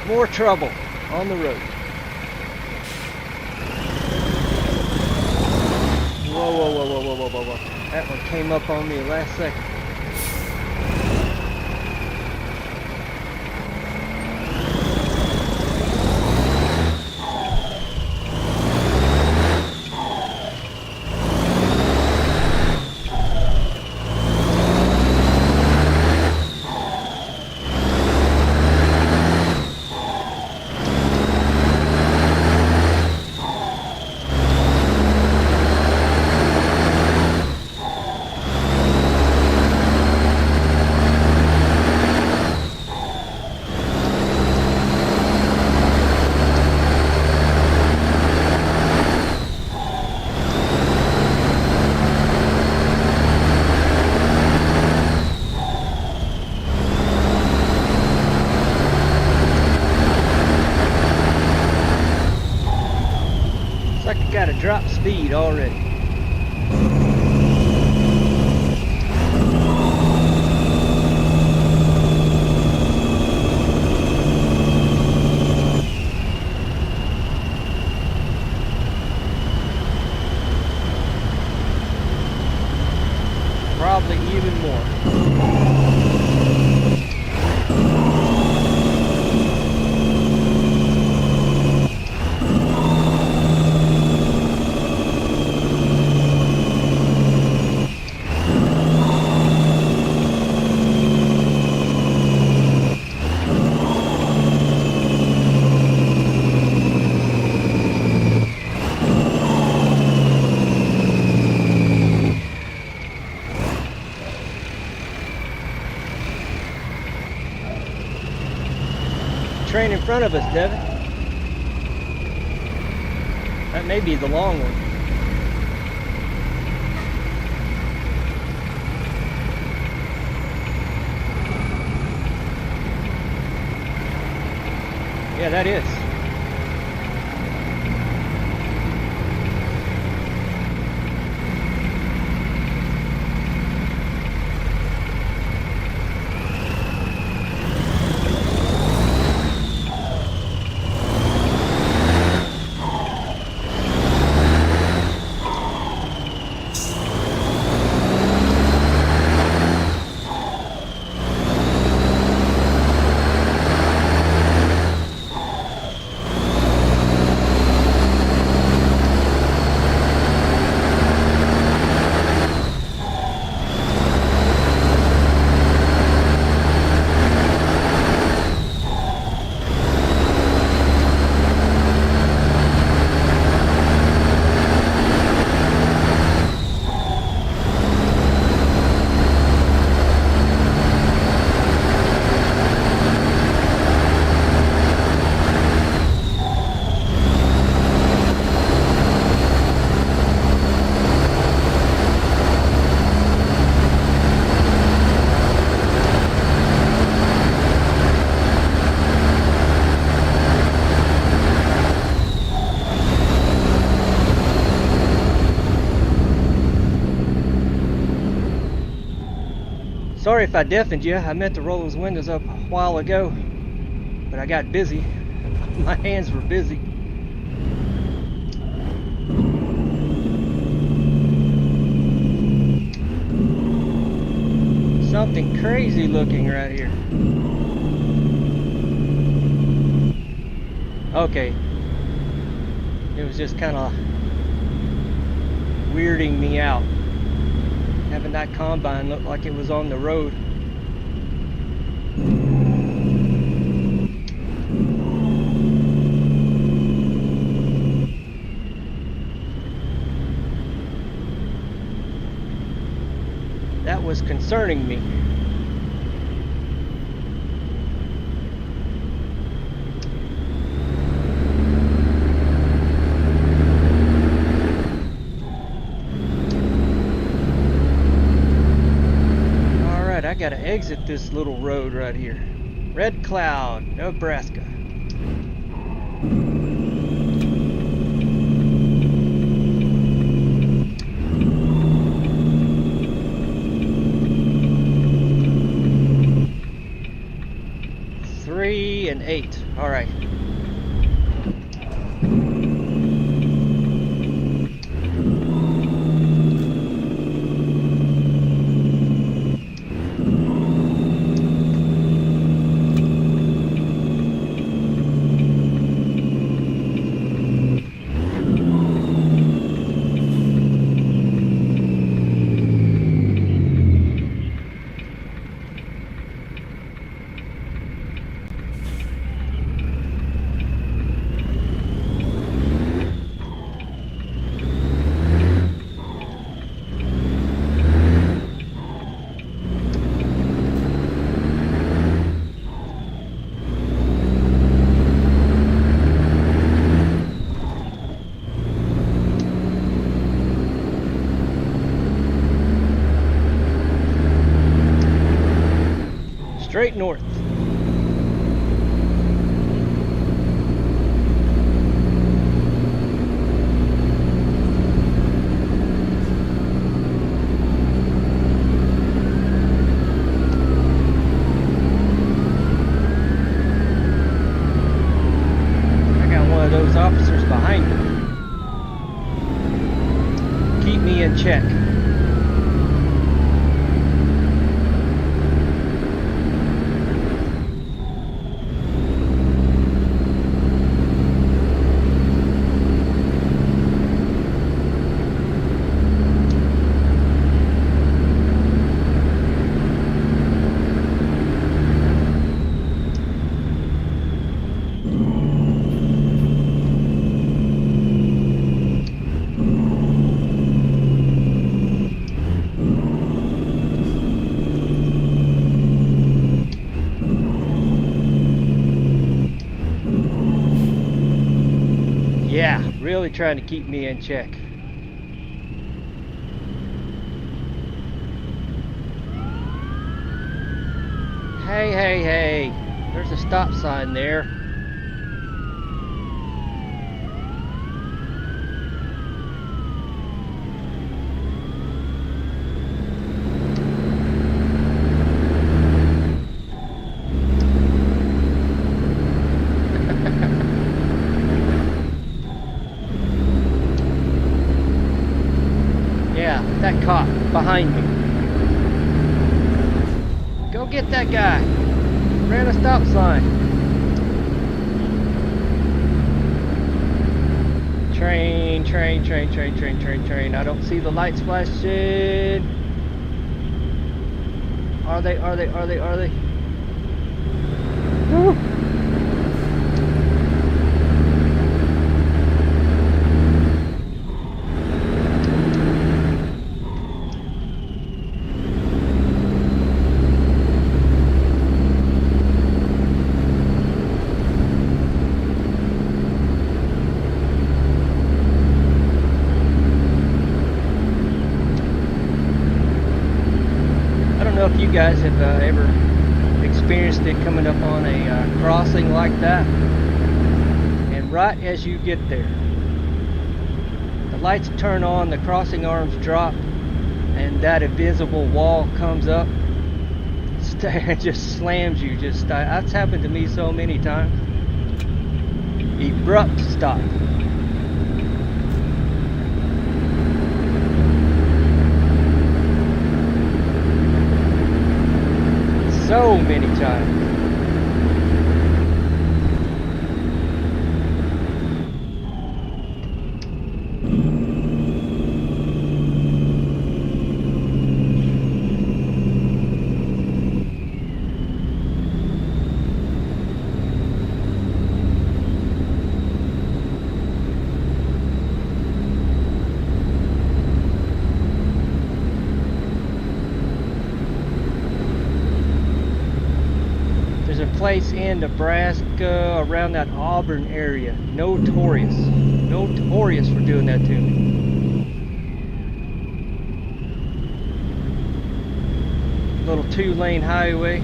More trouble on the road. Whoa, whoa, whoa, whoa, whoa, whoa, whoa, whoa. That one came up on me last second. Drop speed already. Probably even more. Train in front of us, Devin. That may be the long one. Yeah, that is. Sorry if I deafened you. I meant to roll those windows up a while ago, but I got busy. My hands were busy. Something crazy looking right here. Okay. It was just kind of weirding me out. Having that combine look like it was on the road. That was concerning me. Alright, I gotta exit this little road right here. Red Cloud, Nebraska. And 8. All right. Straight north. I got one of those officers behind me. Keep me in check. Yeah, really trying to keep me in check. Hey, hey, hey. There's a stop sign there. Yeah, that cop behind me. Go get that guy. Ran a stop sign. Train, train, train, train, train, train, train. I don't see the lights flashing. Are they? Are they? Are they? Are they? Woo. If you guys have ever experienced it coming up on a crossing like that, and right as you get there, the lights turn on, the crossing arms drop, and that invisible wall comes up, it just slams you. That's happened to me so many times. Abrupt stop. So many times. Place in Nebraska around that Auburn area, notorious for doing that to me. Little 2-lane highway.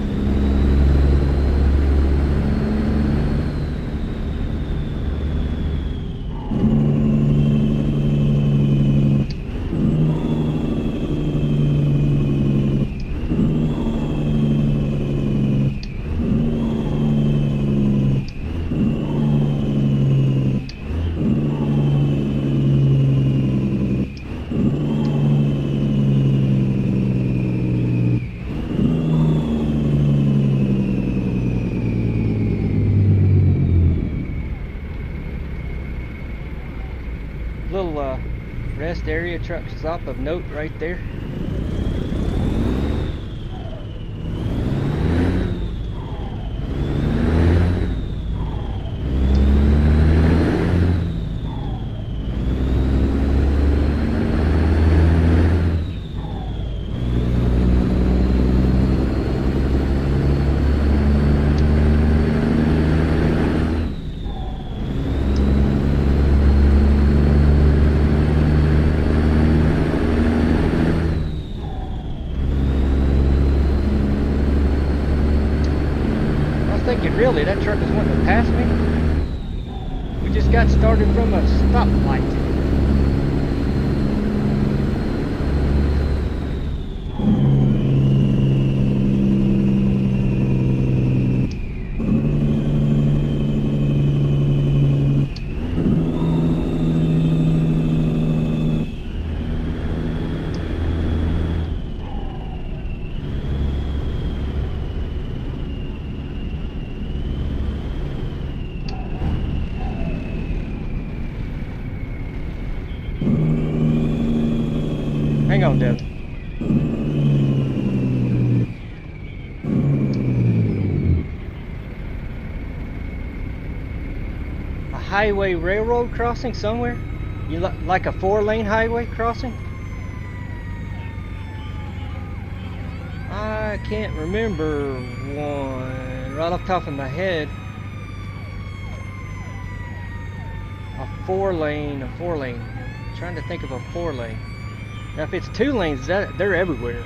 Little rest area, truck stop of note right there. Really, that truck is wanting to pass me. We just got started from a stoplight. Hang on, Deb. A highway railroad crossing somewhere? You like a 4-lane highway crossing? I can't remember one right off the top of my head. A 4-lane. I'm trying to think of a 4-lane. Now, if it's 2 lanes, they're everywhere.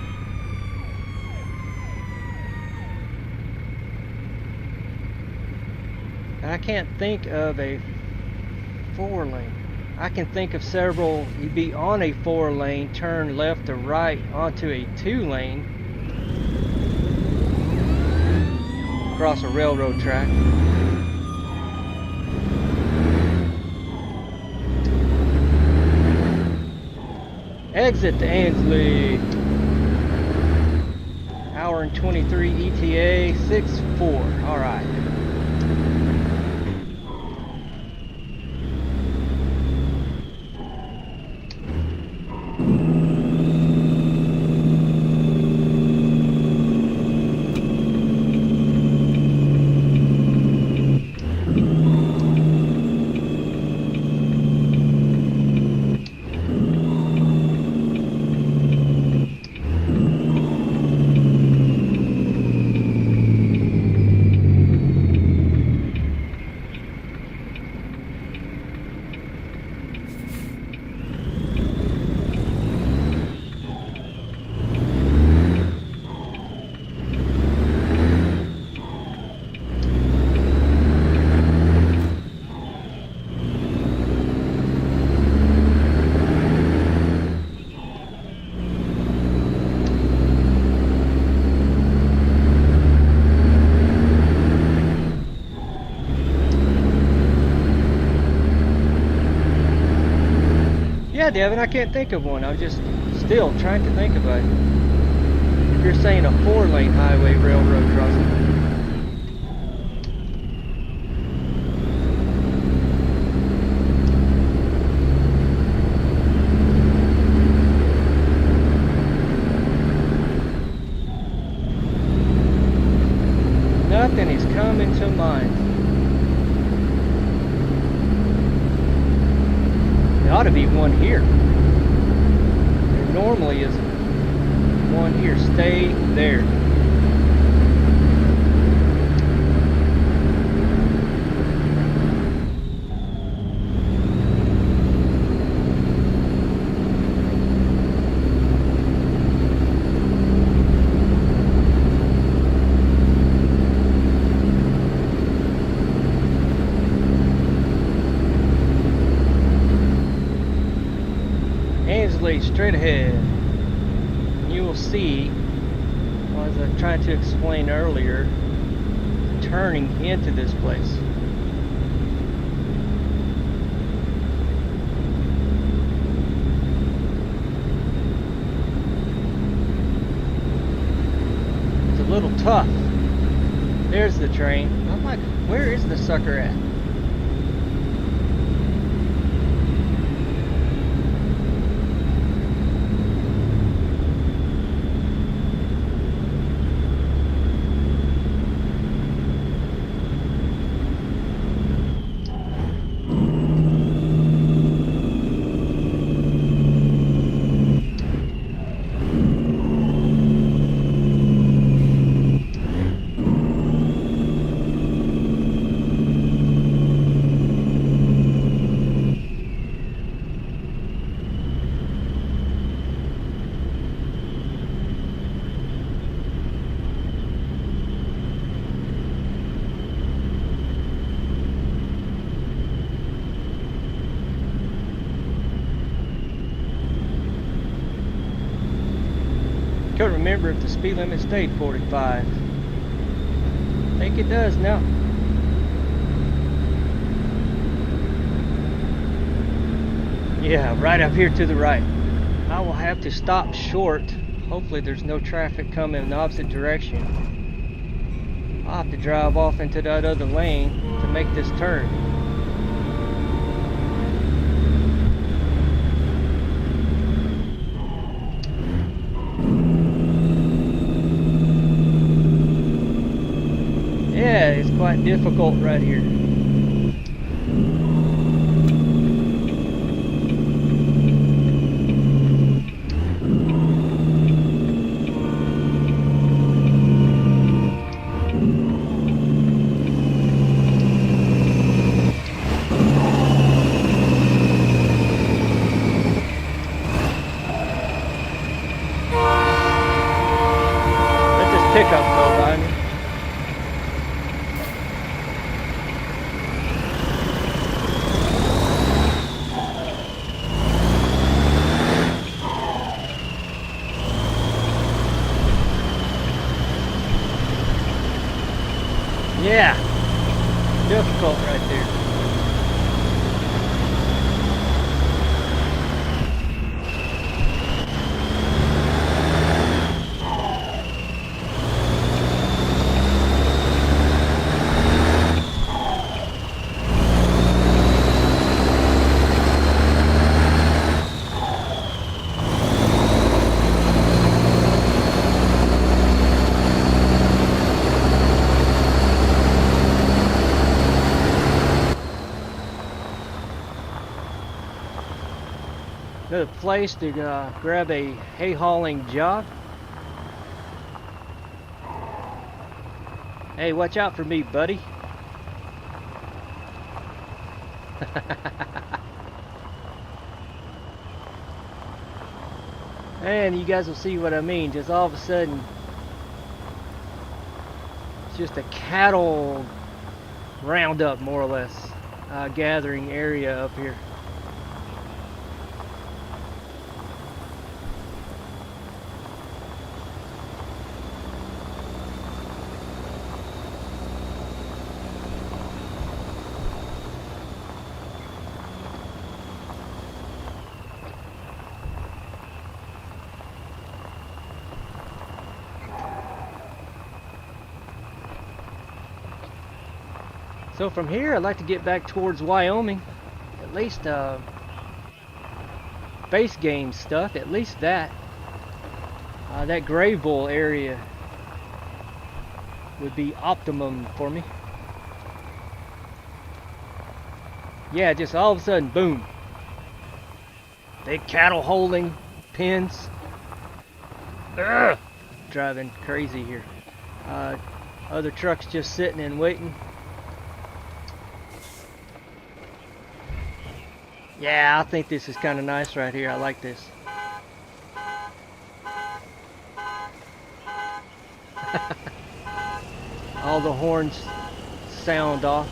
I can't think of a 4-lane. I can think of several. You'd be on a 4-lane, turn left or right onto a 2-lane, across a railroad track. Exit to Ansley. Hour and 23 ETA 6-4. All right. Yeah, Devin, I can't think of one. I'm just still trying to think about it. If you're saying a 4-lane highway railroad crossing. Nothing is coming to mind. There ought to be one here. There normally is one here. Stay there. Straight ahead, you will see, as I tried to explain earlier, turning into this place. It's a little tough. There's the train. I'm like, where is the sucker at? Can't remember if the speed limit stayed 45. I think it does now. Yeah, right up here to the right. I will have to stop short. Hopefully there's no traffic coming in the opposite direction. I'll have to drive off into that other lane to make this turn. Yeah, it's quite difficult right here. Let this pickup go by me. Yeah, difficult right there. Another place to grab a hay hauling job. Hey, watch out for me, buddy. And you guys will see what I mean. Just all of a sudden, it's just a cattle roundup, more or less, gathering area up here. So from here, I'd like to get back towards Wyoming. At least base game stuff. At least that. That Grave Bull area would be optimum for me. Yeah, just all of a sudden, boom. Big cattle holding pens. Ugh, driving crazy here. Other trucks just sitting and waiting. Yeah, I think this is kind of nice right here. I like this. All the horns sound off.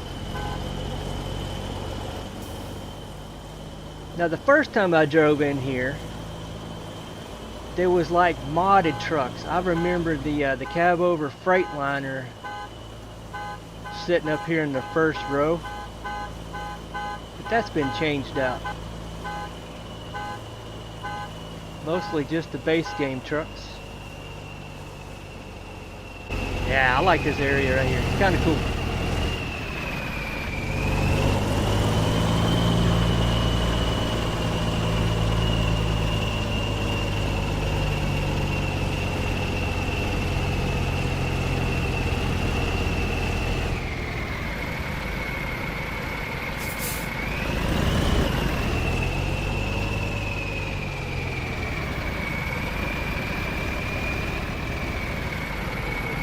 Now the first time I drove in here, there was like modded trucks. I remember the cab over Freightliner sitting up here in the first row, but that's been changed out. Mostly just the base game trucks. Yeah, I like this area right here. It's kind of cool.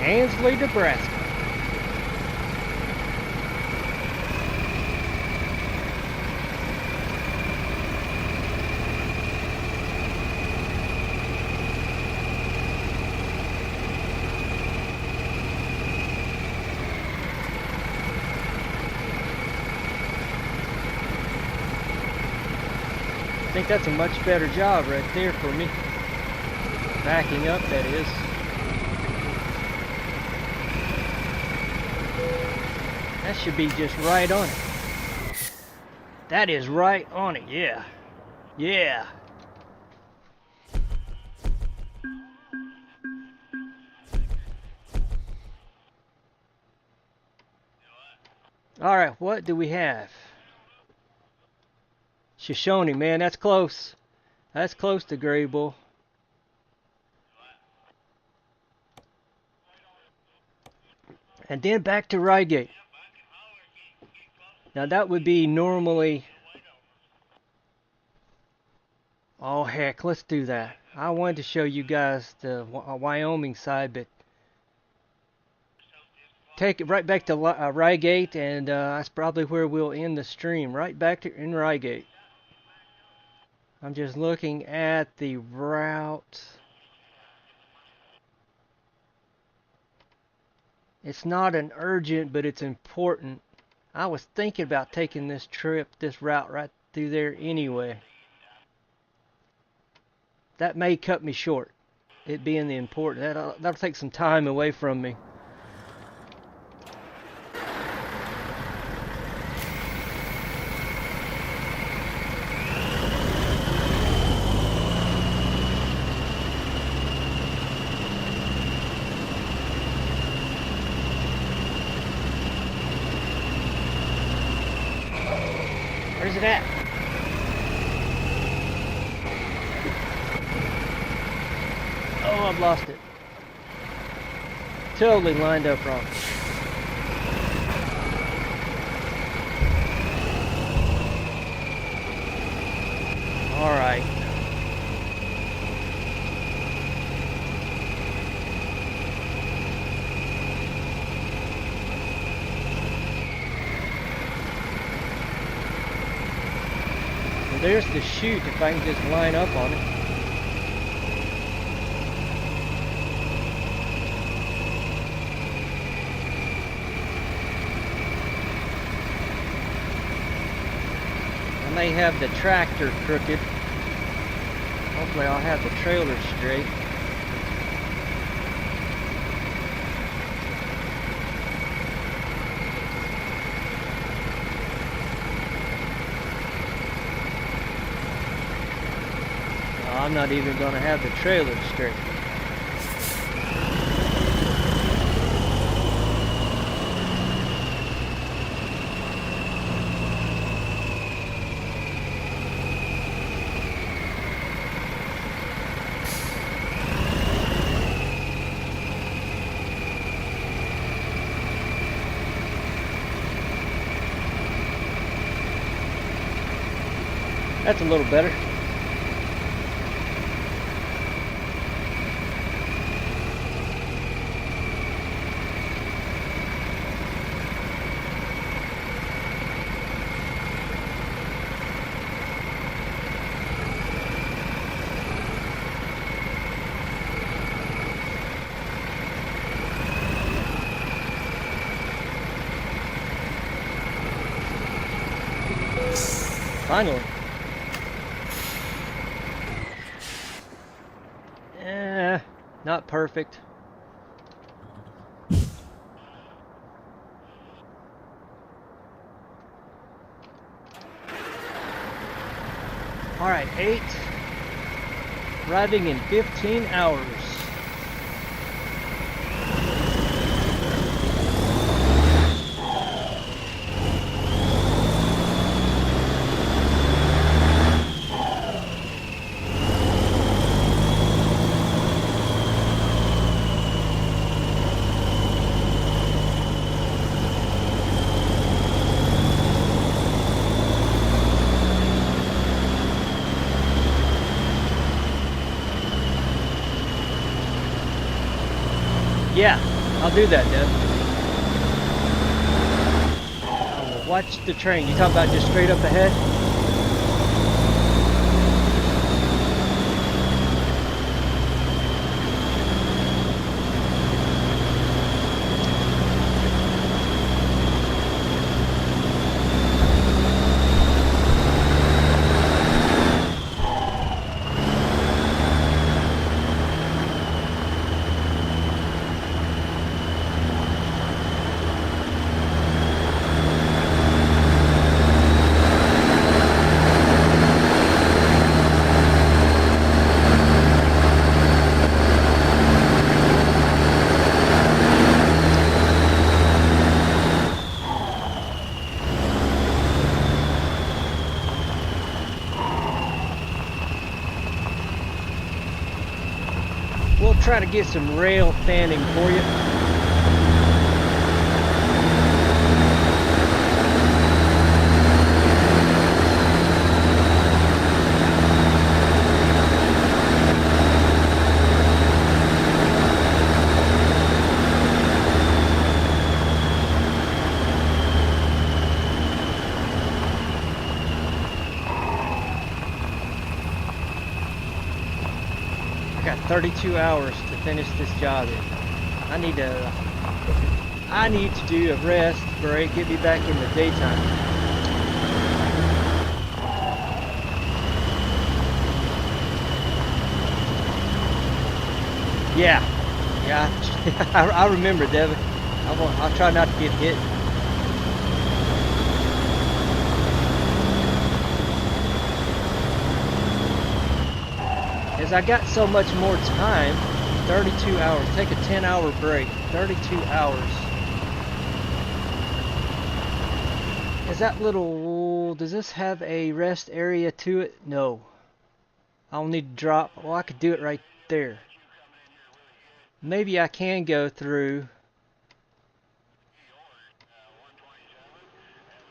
Ansley, Nebraska. I think that's a much better job right there for me. Backing up, that is. That should be just right on it. That is right on it, yeah. Yeah. Alright, what do we have? Shoshone, man, that's close. That's close to Grave Bull. And then back to Rygate. Now that would be normally... Oh heck, let's do that. I wanted to show you guys the Wyoming side, but... Take it right back to Rygate, and that's probably where we'll end the stream. Right back to in Rygate. I'm just looking at the route. It's not an urgent, but it's important. I was thinking about taking this route right through there anyway. That may cut me short. It being the important. That'll take some time away from me. Where's it at? Oh, I've lost it. Totally lined up wrong. All right. There's the chute if I can just line up on it. I may have the tractor crooked. Hopefully I'll have the trailer straight. I'm not even going to have the trailer straight. That's a little better. Finally. Not perfect. Alright, 8. Arriving in 15 hours. Yeah, I'll do that, Deb. Watch the train. You talking about just straight up ahead? We'll try to get some rail fanning for you. I got 32 hours to finish this job in. I need to do a rest break, get me back in the daytime. Yeah, I remember, Devin. I'll try not to get hit. As I got so much more time, 32 hours, take a 10-hour break, 32 hours. Is that little, does this have a rest area to it? No. I'll need to drop, well, I could do it right there. Maybe I can go through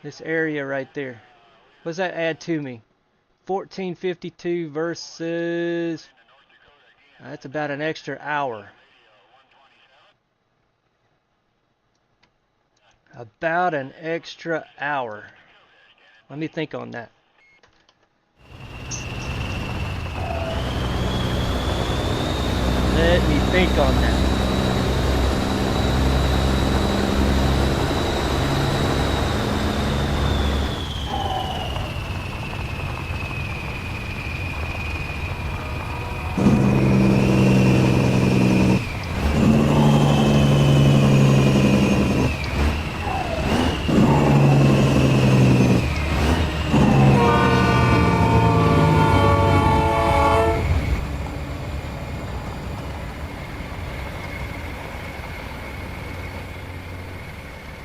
this area right there. What does that add to me? 1452 versus, that's about an extra hour. About an extra hour. Let me think on that. Let me think on that.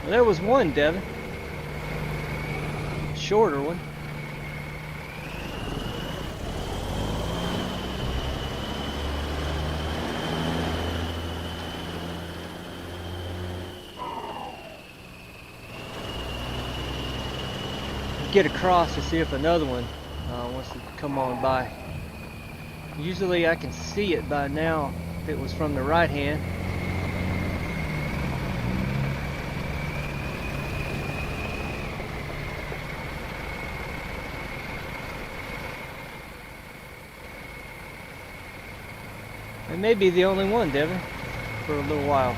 There was one, Devin. Shorter one. Get across to see if another one wants to come on by. Usually I can see it by now if it was from the right hand. It may be the only one, Devin, for a little while.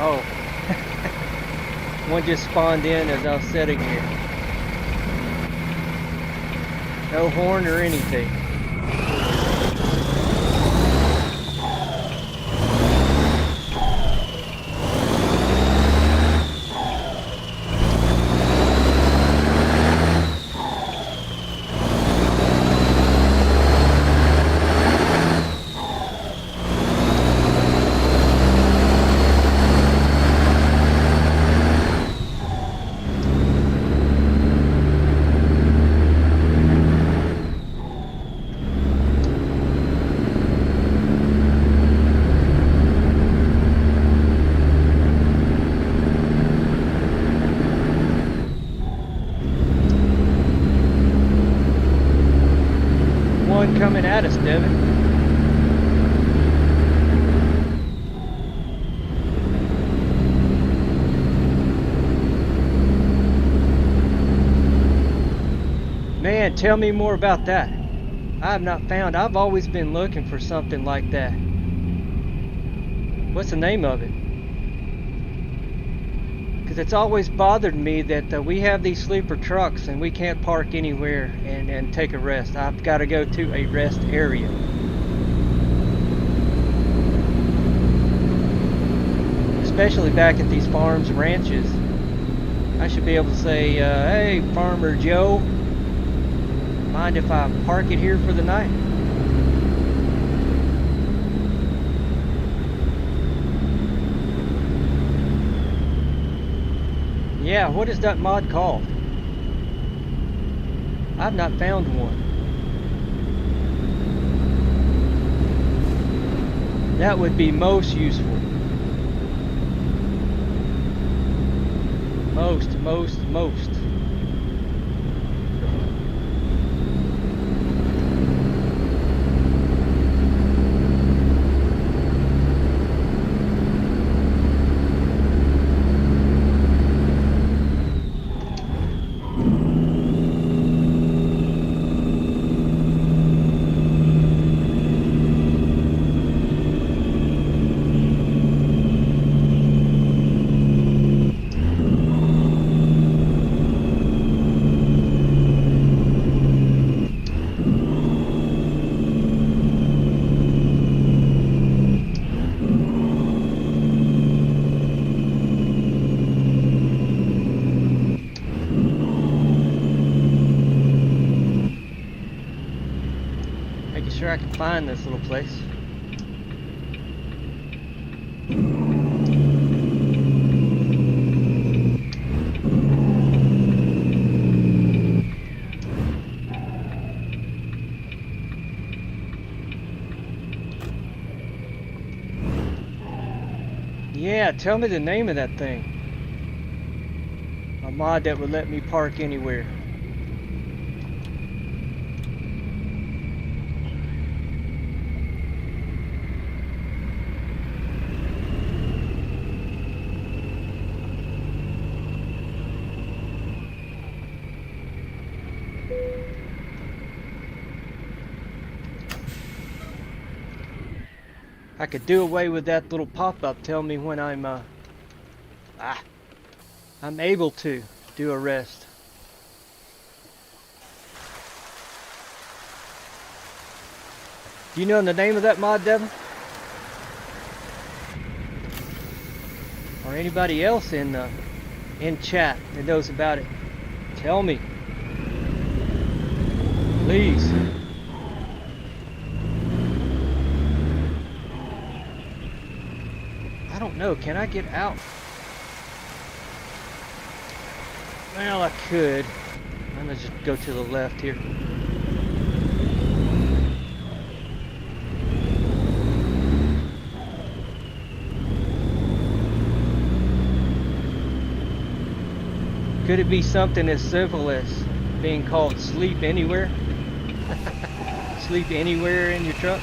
Oh, one just spawned in as I was sitting here. No horn or anything. Coming at us, Devin. Man, tell me more about that. I have not found. I've always been looking for something like that. What's the name of it? Because it's always bothered me that we have these sleeper trucks and we can't park anywhere and take a rest. I've got to go to a rest area. Especially back at these farms and ranches. I should be able to say, hey, Farmer Joe, mind if I park it here for the night? Yeah, what is that mod called? I've not found one. That would be most useful. Most. I can find this little place. Yeah, tell me the name of that thing. A mod that would let me park anywhere. I could do away with that little pop-up. Tell me when I'm able to do a rest. Do you know the name of that mod, Devin? Or anybody else in chat that knows about it? Tell me, please. I don't know. Can I get out? Well, I could. I'm gonna just go to the left here. Could it be something as simple as being called sleep anywhere? Sleep anywhere in your truck?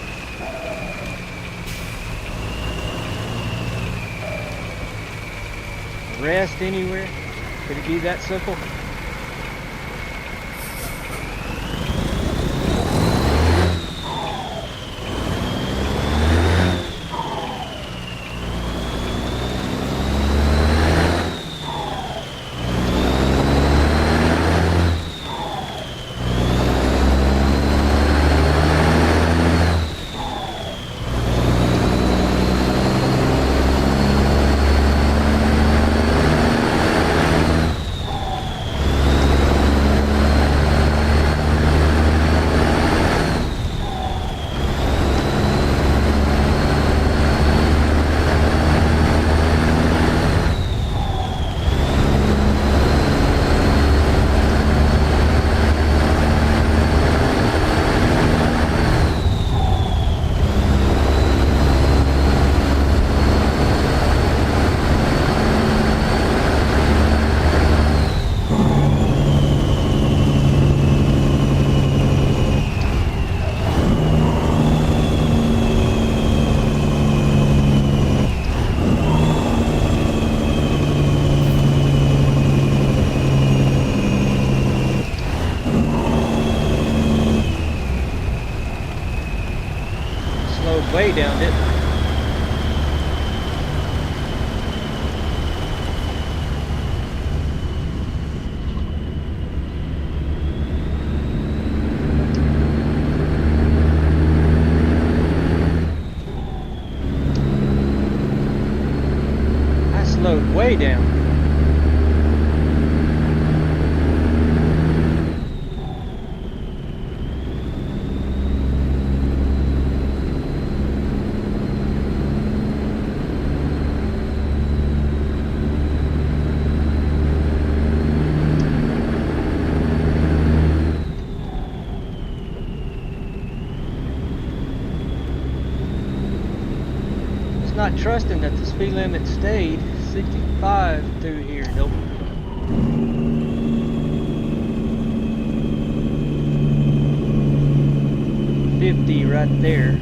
Rest anywhere? Could it be that simple? Way down, didn't it? I slowed way down. Not trusting that the speed limit stayed 65 through here. Nope. $50 right there.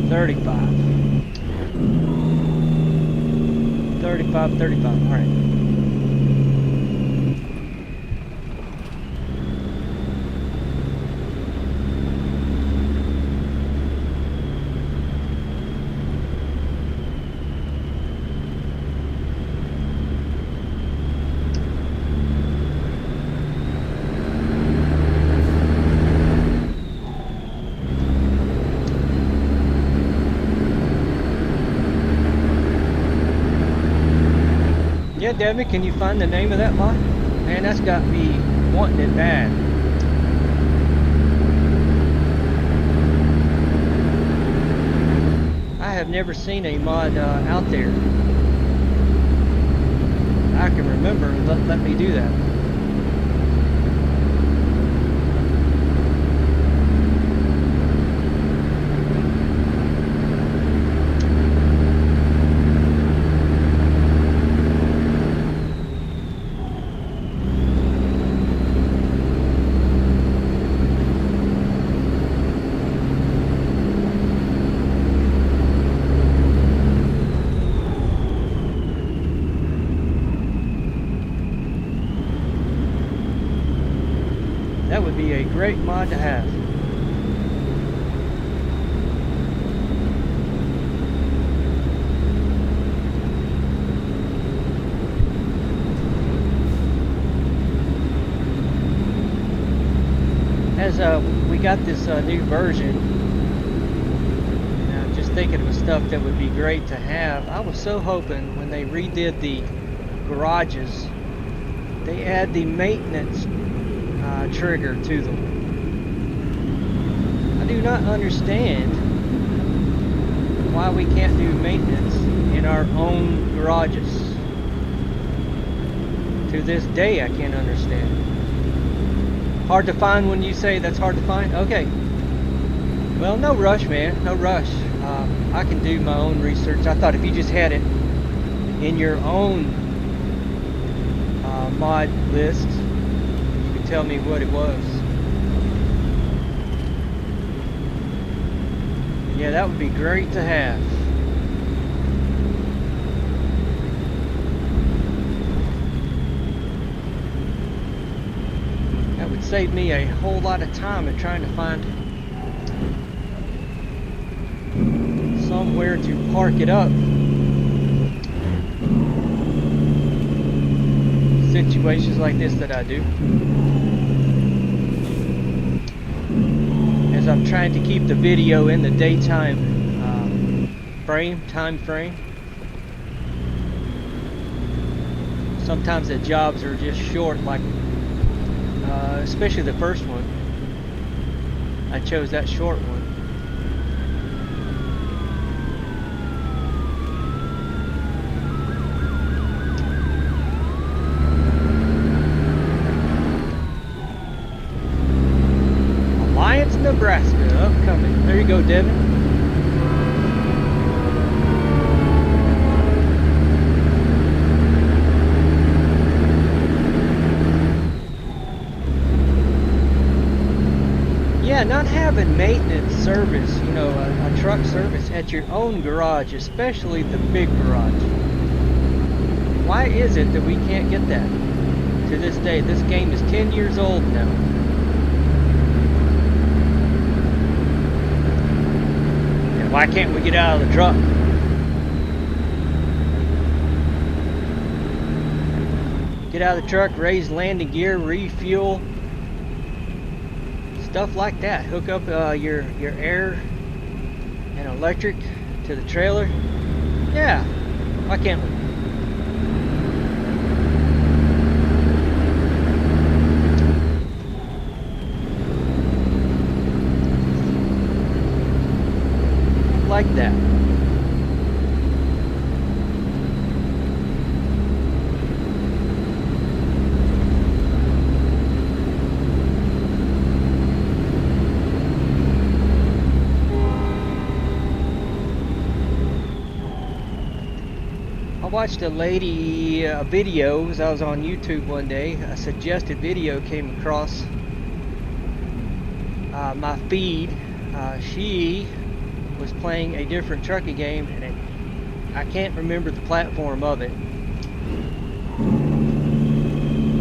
$35. 35. All right. Yeah, Debbie, can you find the name of that mod? Man, that's got me wanting it bad. I have never seen a mod out there. I can remember. Let me do that. That would be a great mod to have. As we got this new version, and just thinking of stuff that would be great to have, I was so hoping when they redid the garages, they add the maintenance trigger to them. I do not understand why we can't do maintenance in our own garages. To this day, I can't understand. Hard to find when you say that's hard to find? Okay. Well, no rush, man. No rush. I can do my own research. I thought if you just had it in your own mod list, you could tell me what it was. Yeah, that would be great to have. That would save me a whole lot of time in trying to find somewhere to park it up. Situations like this that I do. As I'm trying to keep the video in the daytime time frame. Sometimes the jobs are just short, like especially the first one. I chose that short one. Nebraska, upcoming. There you go, Devin. Yeah, not having maintenance service, you know, a truck service at your own garage, especially the big garage. Why is it that we can't get that to this day? This game is 10 years old now. Why can't we get out of the truck? Get out of the truck, raise landing gear, refuel, stuff like that. Hook up your air and electric to the trailer. Yeah, why can't we? Like that. I watched a lady video as I was on YouTube one day. A suggested video came across my feed. She was playing a different trucking game, and I can't remember the platform of it.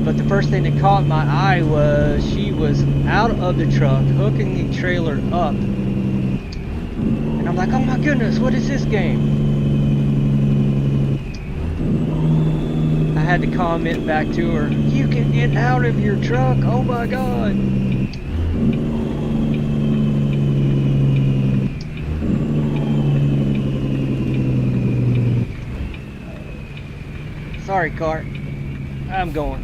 But the first thing that caught my eye was she was out of the truck, hooking the trailer up. And I'm like, oh my goodness, what is this game? I had to comment back to her, you can get out of your truck, oh my god. Sorry, cart. I'm going.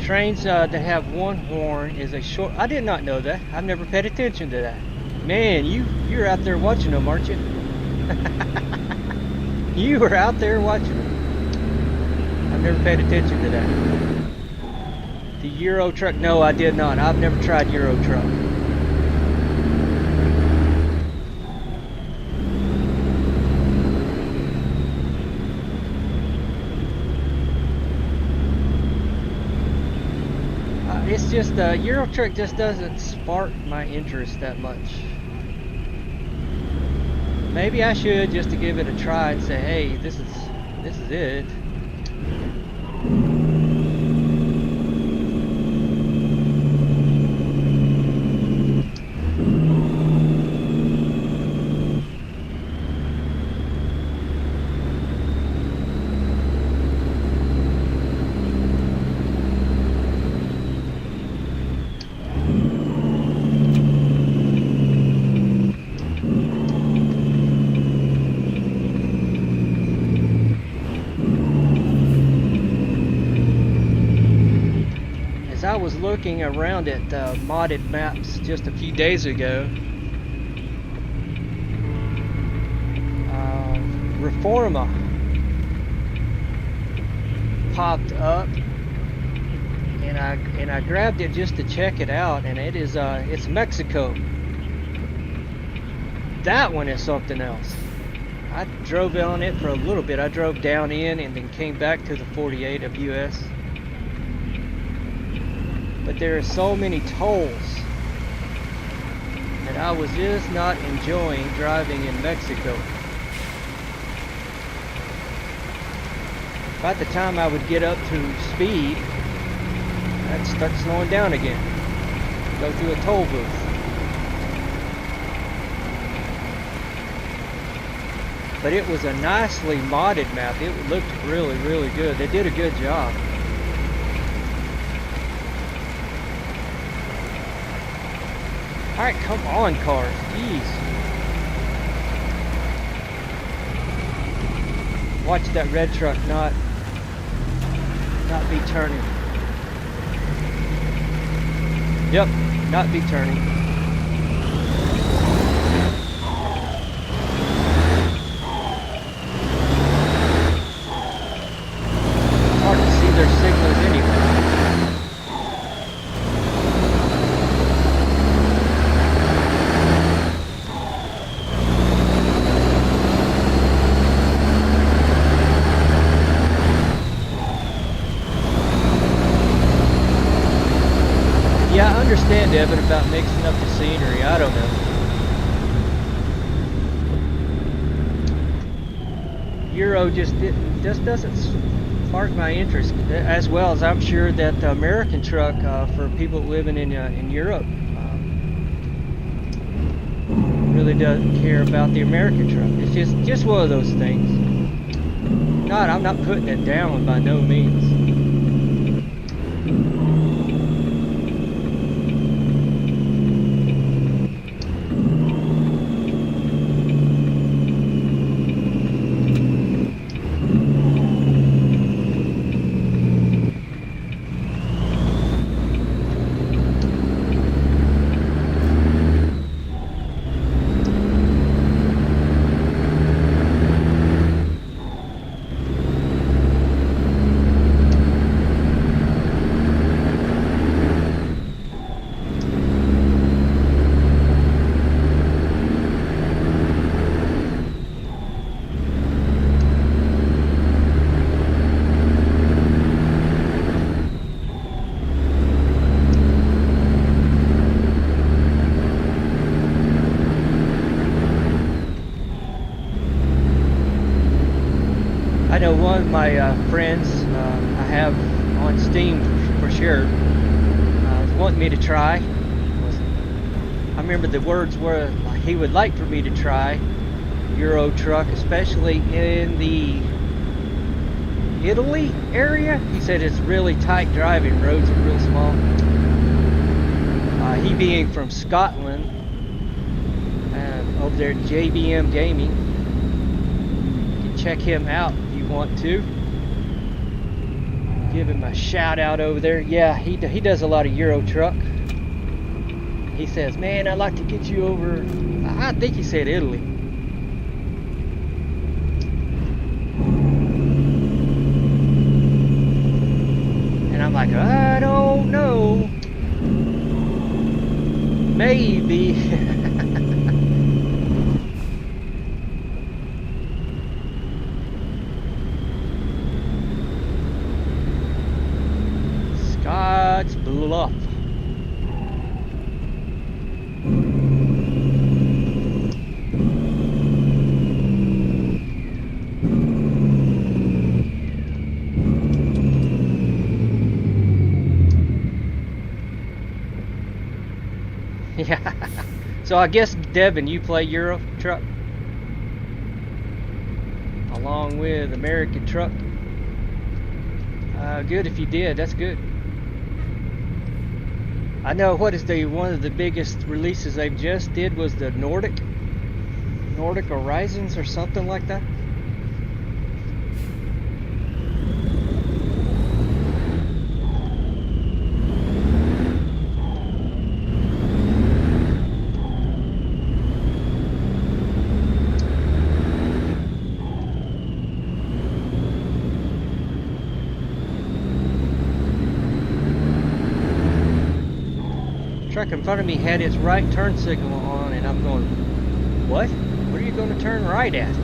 Trains that have one horn is a short. I did not know that. I've never paid attention to that. Man, you're out there watching them, aren't you? You were out there watching them. I've never paid attention to that. The Euro truck? No, I did not. I've never tried Euro truck. It's just Euro truck just doesn't spark my interest that much. Maybe I should, just to give it a try and say, hey, this is it. looking around at modded maps just a few days ago. Reforma popped up, and I grabbed it just to check it out, and it is it's Mexico. That one is something else. I drove on it for a little bit. I drove down in and then came back to the 48 of US. But there are so many tolls that I was just not enjoying driving in Mexico. By the time I would get up to speed, I'd start slowing down again. Go through a toll booth. But it was a nicely modded map. It looked really, really good. They did a good job. Alright, come on, cars. Jeez. Watch that red truck not be turning. Yep, not be turning. Hard to see their signals anyway. Yeah, I understand, Evan, about mixing up the scenery. I don't know. Euro just doesn't spark my interest, as well as I'm sure that the American truck for people living in Europe really doesn't care about the American truck. It's just one of those things. I'm not putting it down by no means. I know one of my friends I have on Steam for sure wanting me to try. I remember the words were he would like for me to try Euro truck, especially in the Italy area. He said it's really tight driving, roads are real small. He being from Scotland, over there at JBM Gaming. You can check him out if you want to. Give him a shout out over there. Yeah, he does a lot of Euro truck. He says, man, I'd like to get you over, I think he said Italy. And I'm like, I don't know. Maybe. Scott's Bluff. Yeah. So I guess, Devin, you play Euro truck along with American truck. Good if you did. That's good. I know what is one of the biggest releases they've just did was the Nordic Horizons or something like that. truck in front of me had its right turn signal on, and I'm going, what? What are you going to turn right at?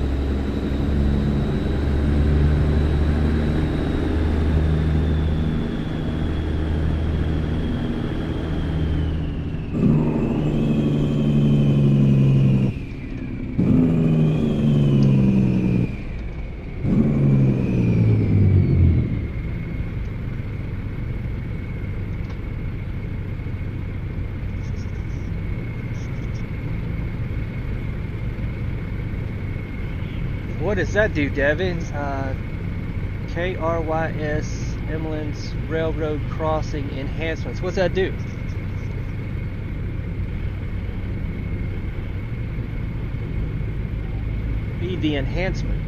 What does that do, Devin? KRYS Emmeline's Railroad Crossing Enhancements. What's that do? Be the enhancement.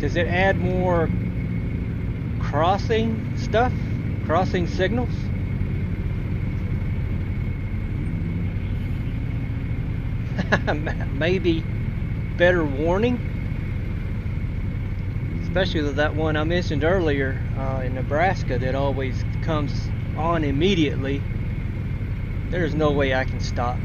Does it add more crossing stuff? Crossing signals? Maybe better warning? Especially with that one I mentioned earlier in Nebraska that always comes on immediately. There's no way I can stop.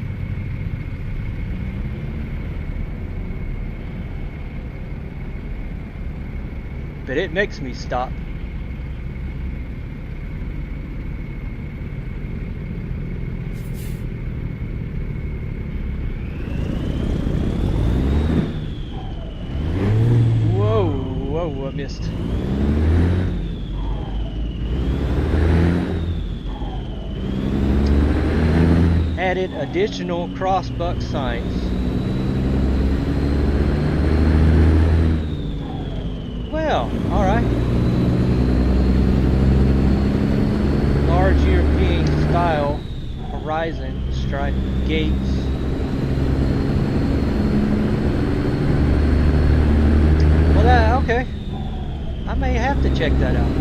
But it makes me stop. Whoa, I missed. Added additional crossbuck signs. Well, alright. Large European style horizon stripe gates. Well, okay. I may have to check that out.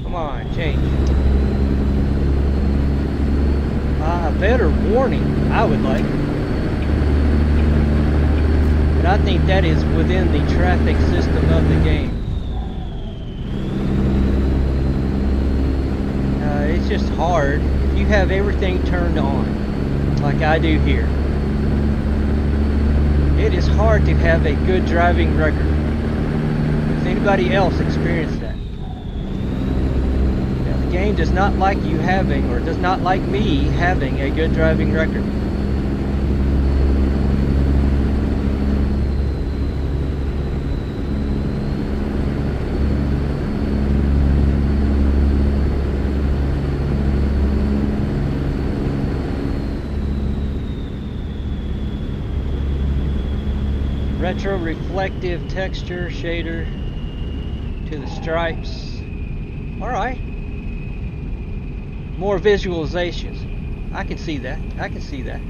Come on, change. A better warning, I would like. But I think that is within the traffic system of the game. It's just hard if you have everything turned on, like I do here. It is hard to have a good driving record. Has anybody else experienced that? The game does not like you having, or does not like me having, a good driving record. Retro reflective texture shader to the stripes. Alright. More visualizations. I can see that. I can see that.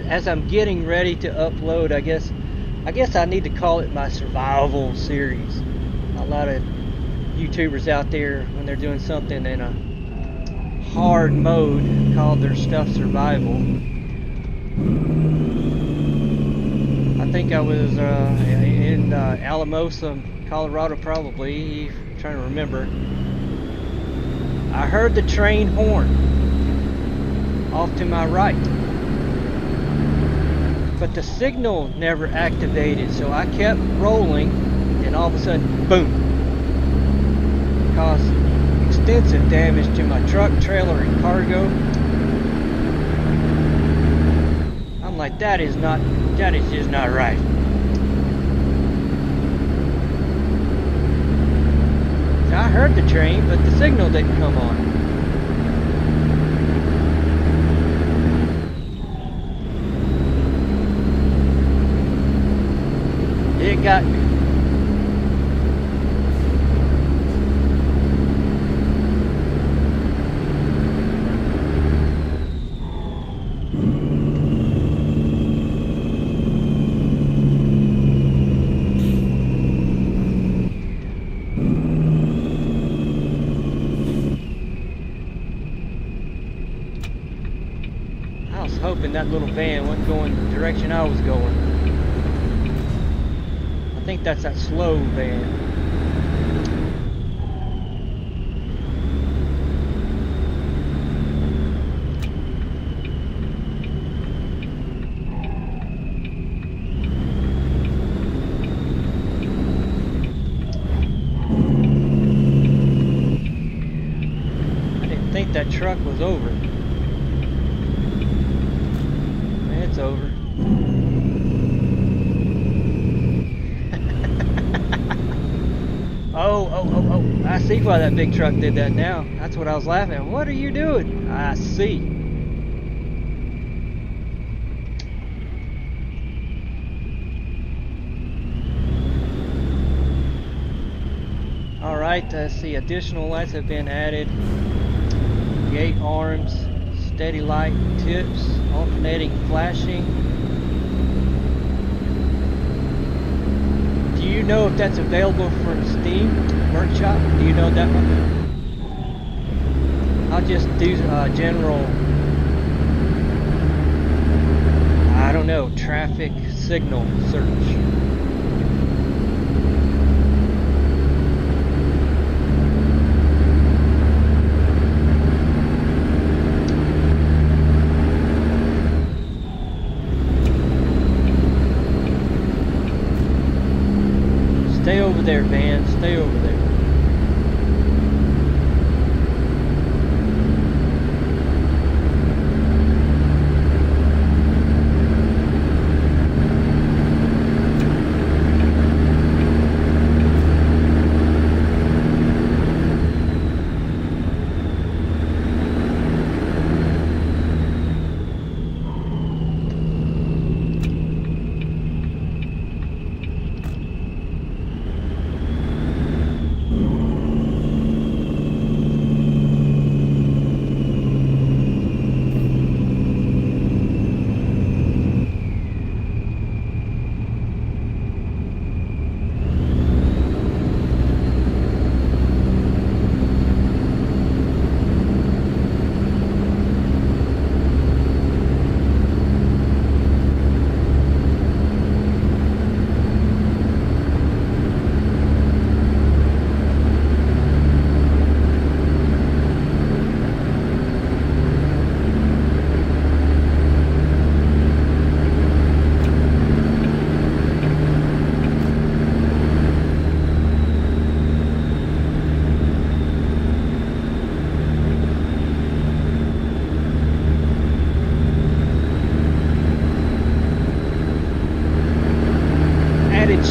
As I'm getting ready to upload, I guess I need to call it my survival series. A lot of YouTubers out there, when they're doing something in a hard mode, call their stuff survival. I think I was in Alamosa, Colorado, probably. I'm trying to remember. I heard the train horn off to my right, but the signal never activated, so I kept rolling. and all of a sudden, boom, caused extensive damage to my truck, trailer, and cargo. I'm like, that is just not right. So I heard the train, but the signal didn't come on. It got me. I was hoping that little van wasn't going the direction I was going. I think that's that slow van. I didn't think that truck was over. It's over. Oh, I see why that big truck did that now. That's what I was laughing at. What are you doing? I see. Alright, let's see. Additional lights have been added. Gate arms, steady light tips, alternating flashing. Do you know if that's available from Steam Workshop? Do you know that one? I'll just do general, I don't know, traffic signal search. Stay over there, van. Stay over there.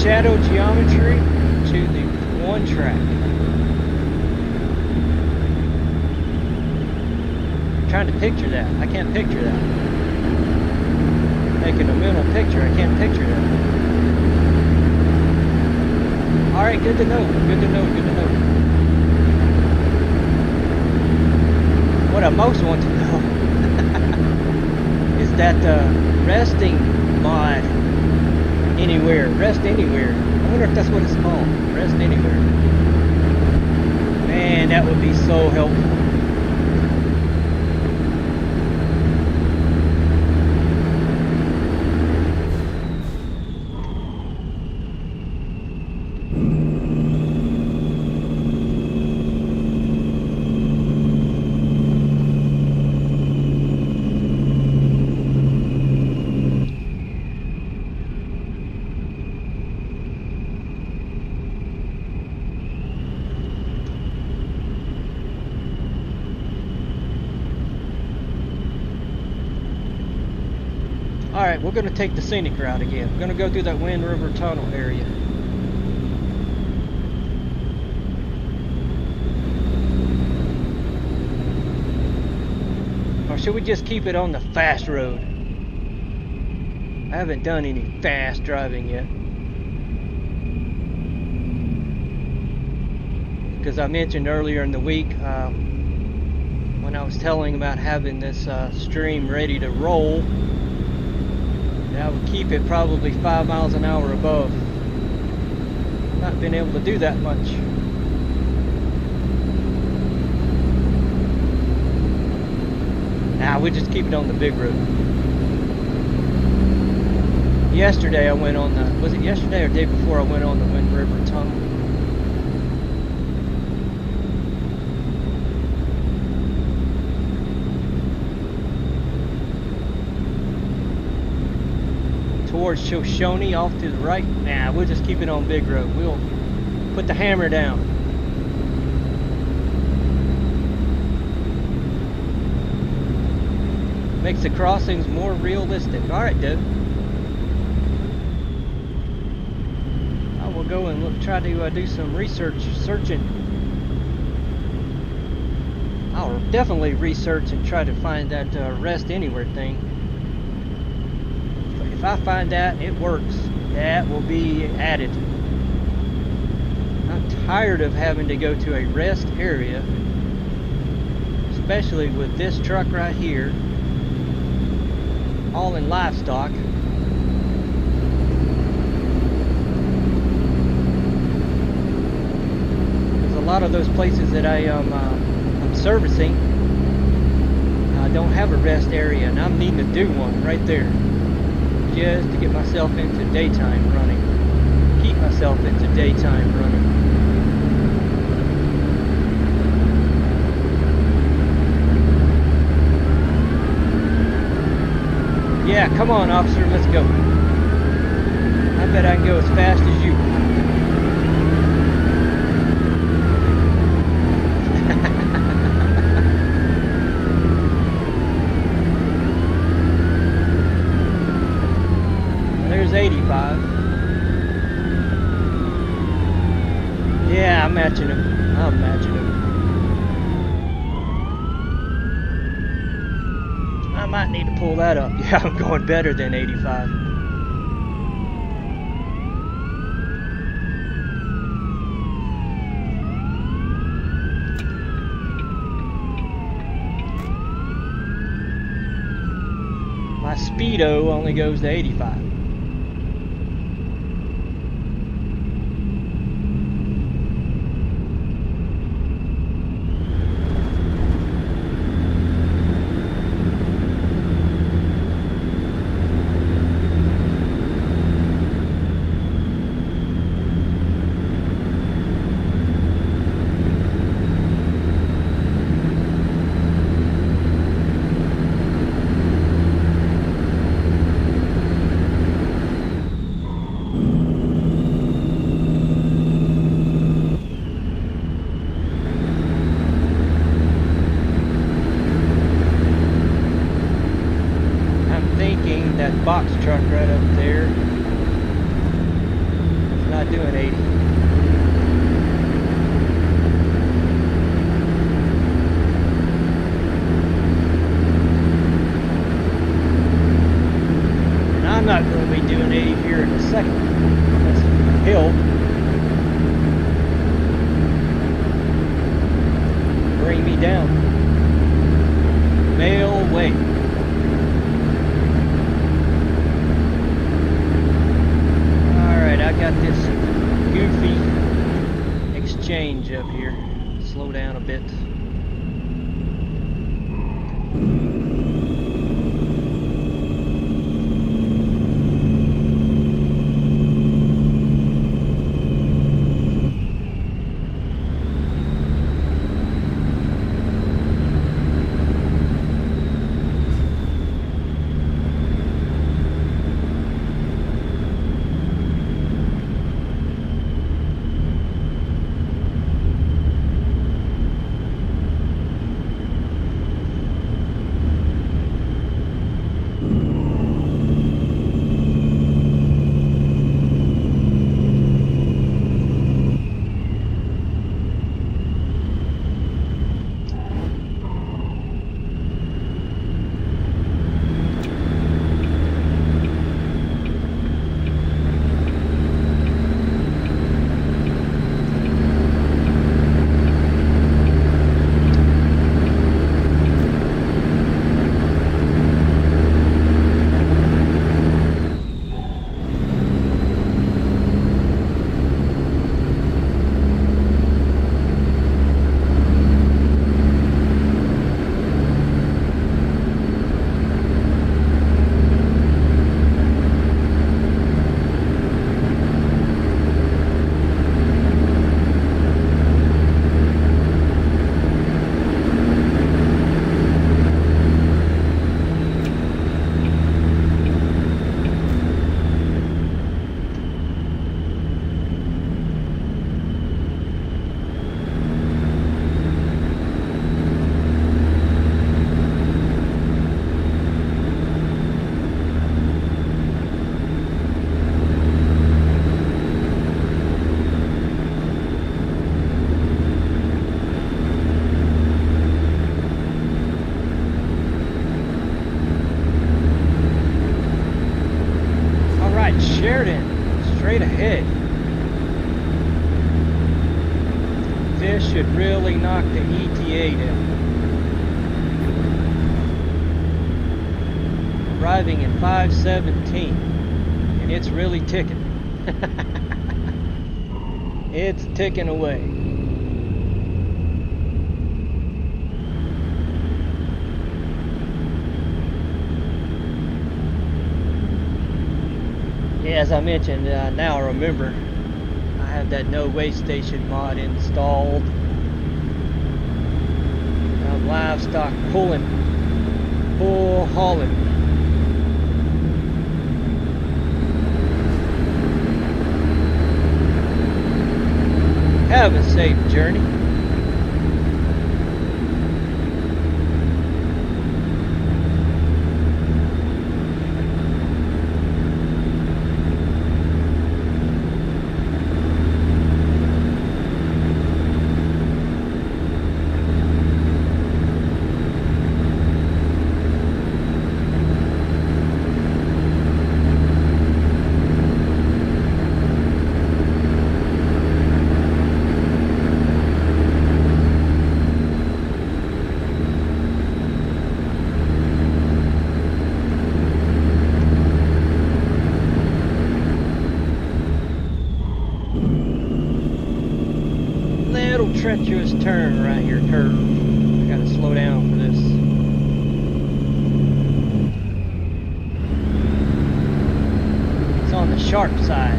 Shadow geometry to the one track. I'm trying to picture that. I can't picture that. Making a mental picture. I can't picture that. Alright, good to know. Good to know. Good to know. What I most want to know is that resting mod. Anywhere, rest anywhere. I wonder if that's what it's called. Rest anywhere. Man, that would be so helpful. Alright, we're going to take the scenic route again. We're going to go through that Wind River Tunnel area. Or should we just keep it on the fast road? I haven't done any fast driving yet. Because I mentioned earlier in the week, when I was telling about having this stream ready to roll, that I would keep it probably 5 miles an hour above. Not been able to do that much. Nah, we just keep it on the big road. Yesterday I went on the, was it yesterday or day before I went on the Wind River Tunnel? Towards Shoshone off to the right. Nah, we'll just keep it on big road. We'll put the hammer down. Makes the crossings more realistic. Alright, dude. I will go and look, try to do some searching. I'll definitely research and try to find that rest anywhere thing. If I find that it works, that will be added. I'm tired of having to go to a rest area, especially with this truck right here, all in livestock. There's a lot of those places that I'm servicing don't have a rest area, and I'm needing to do one right there, just to get myself into daytime running. Keep myself into daytime running. Yeah, come on, officer, let's go. I bet I can go as fast as you. There's 85. Yeah, I'm matching him. I'm matching him. I might need to pull that up. Yeah, I'm going better than 85. My speedo only goes to 85. Box truck right up there. It's not doing 80. And I'm not going to be doing 80 here in a second. That's a hill. Bring me down. Mail way. I got this goofy exchange up here. Slow down a bit. Sheridan, straight ahead. This should really knock the ETA down. Arriving in 5:17, and it's really ticking. It's ticking away. Yeah, as I mentioned, now I remember I have that no way station mod installed. Livestock pulling, bull hauling. Have a safe journey. Treacherous turn right here, curve. I gotta slow down for this. It's on the sharp side.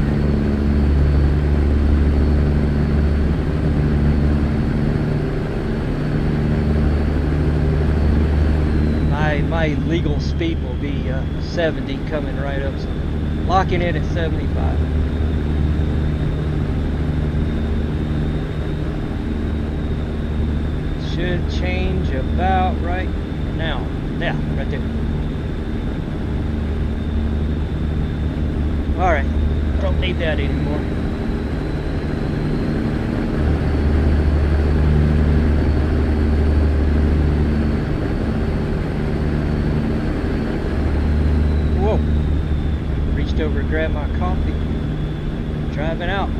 My legal speed will be 70 coming right up, so locking in at 75. Should change about right now. Yeah, right there. Alright, don't need that anymore. Whoa. Reached over to grab my coffee. Driving out.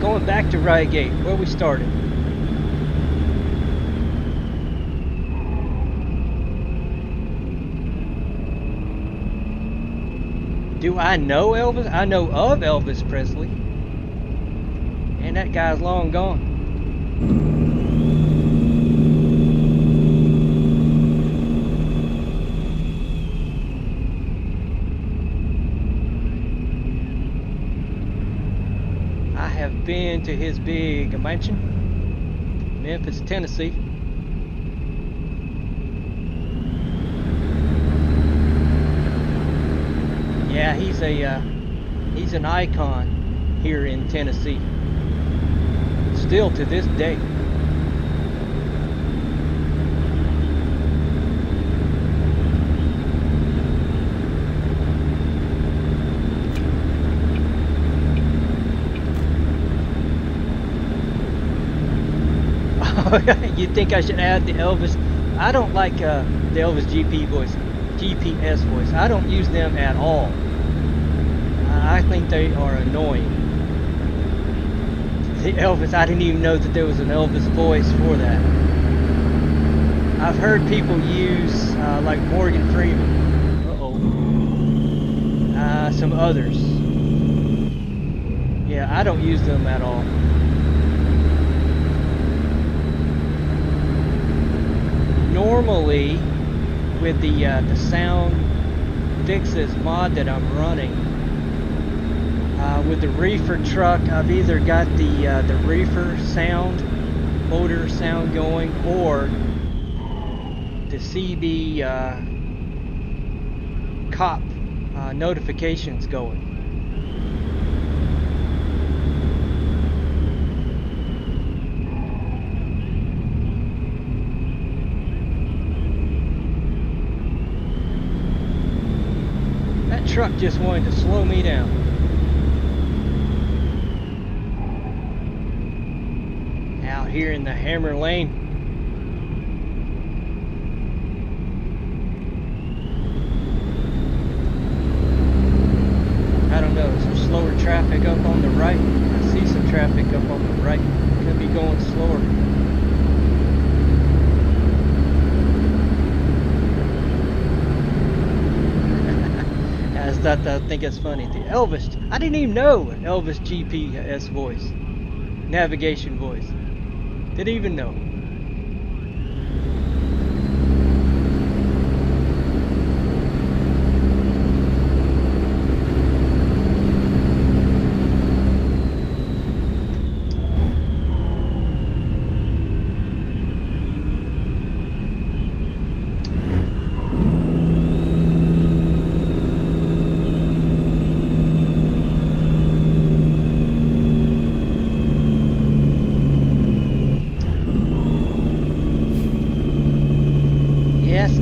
Going back to Rygate, where we started. Do I know Elvis? I know of Elvis Presley. And that guy's long gone. Been to his big mansion, Memphis, Tennessee. Yeah, he's an icon here in Tennessee, still to this day. You think I should add the Elvis? I don't like the Elvis GPS voice. I don't use them at all. I think they are annoying. The Elvis, I didn't even know that there was an Elvis voice for that. I've heard people use like Morgan Freeman. Some others. Yeah, I don't use them at all. Normally, with the sound fixes mod that I'm running, with the reefer truck, I've either got the reefer sound, motor sound going, or the CB cop notifications going. Truck just wanted to slow me down. here in the Hammer Lane. I don't know, some slower traffic up on the right. I see some traffic up on the right. Could be going slower. I think it's funny. The Elvis, I didn't even know Elvis GPS voice, navigation voice. Didn't even know.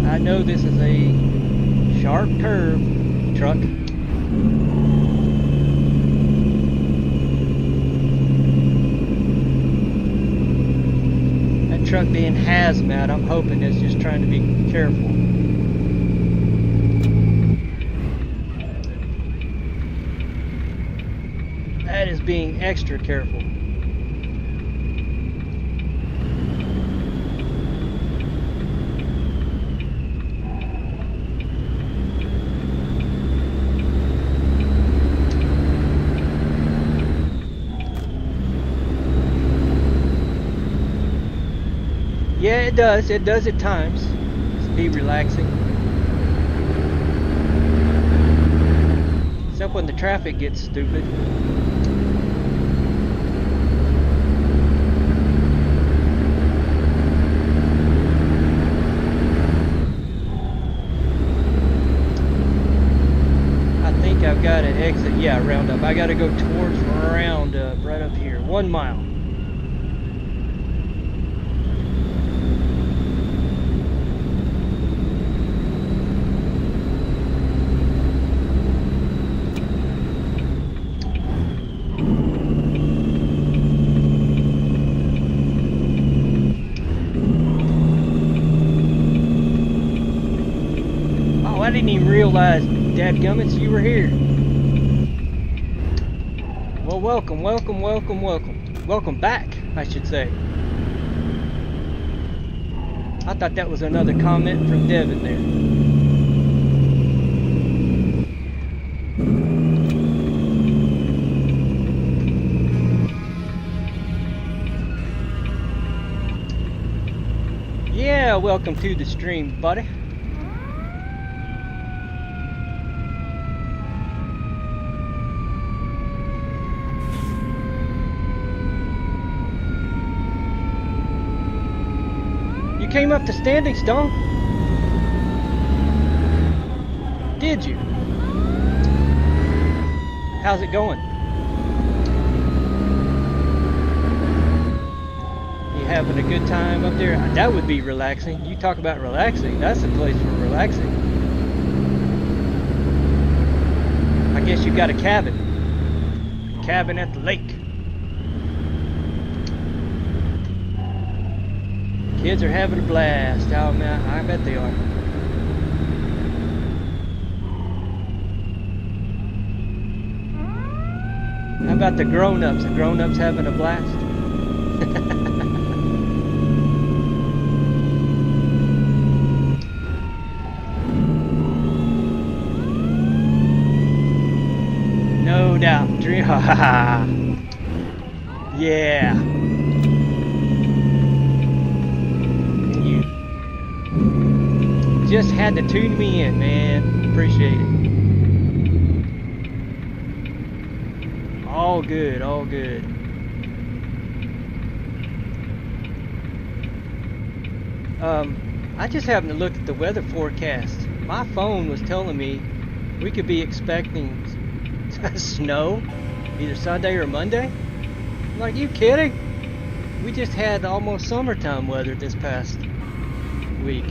I know this is a sharp curve, truck. That truck being hazmat, I'm hoping is just trying to be careful. That is being extra careful. Yeah, it does. It does at times. Just be relaxing. Except when the traffic gets stupid. I think I've got to exit. Yeah, round up. I got to go towards round up, right up here. 1 mile. I didn't even realize, dadgummits, you were here. Well, welcome, welcome, welcome, welcome. Welcome back, I should say. I thought that was another comment from Devin there. Yeah, welcome to the stream, buddy. You came up to Standing Stone? Did you? How's it going? You having a good time up there? That would be relaxing. You talk about relaxing. That's the place for relaxing. I guess you got a cabin. Cabin at the lake. Kids are having a blast. Oh man, I bet they are. How about the grown-ups? The grown-ups having a blast? No doubt. Dream. Yeah. Just had to tune me in, man. Appreciate it. All good, all good. I just happened to look at the weather forecast. My phone was telling me we could be expecting snow either Sunday or Monday. I'm like, you kidding? We just had almost summertime weather this past week.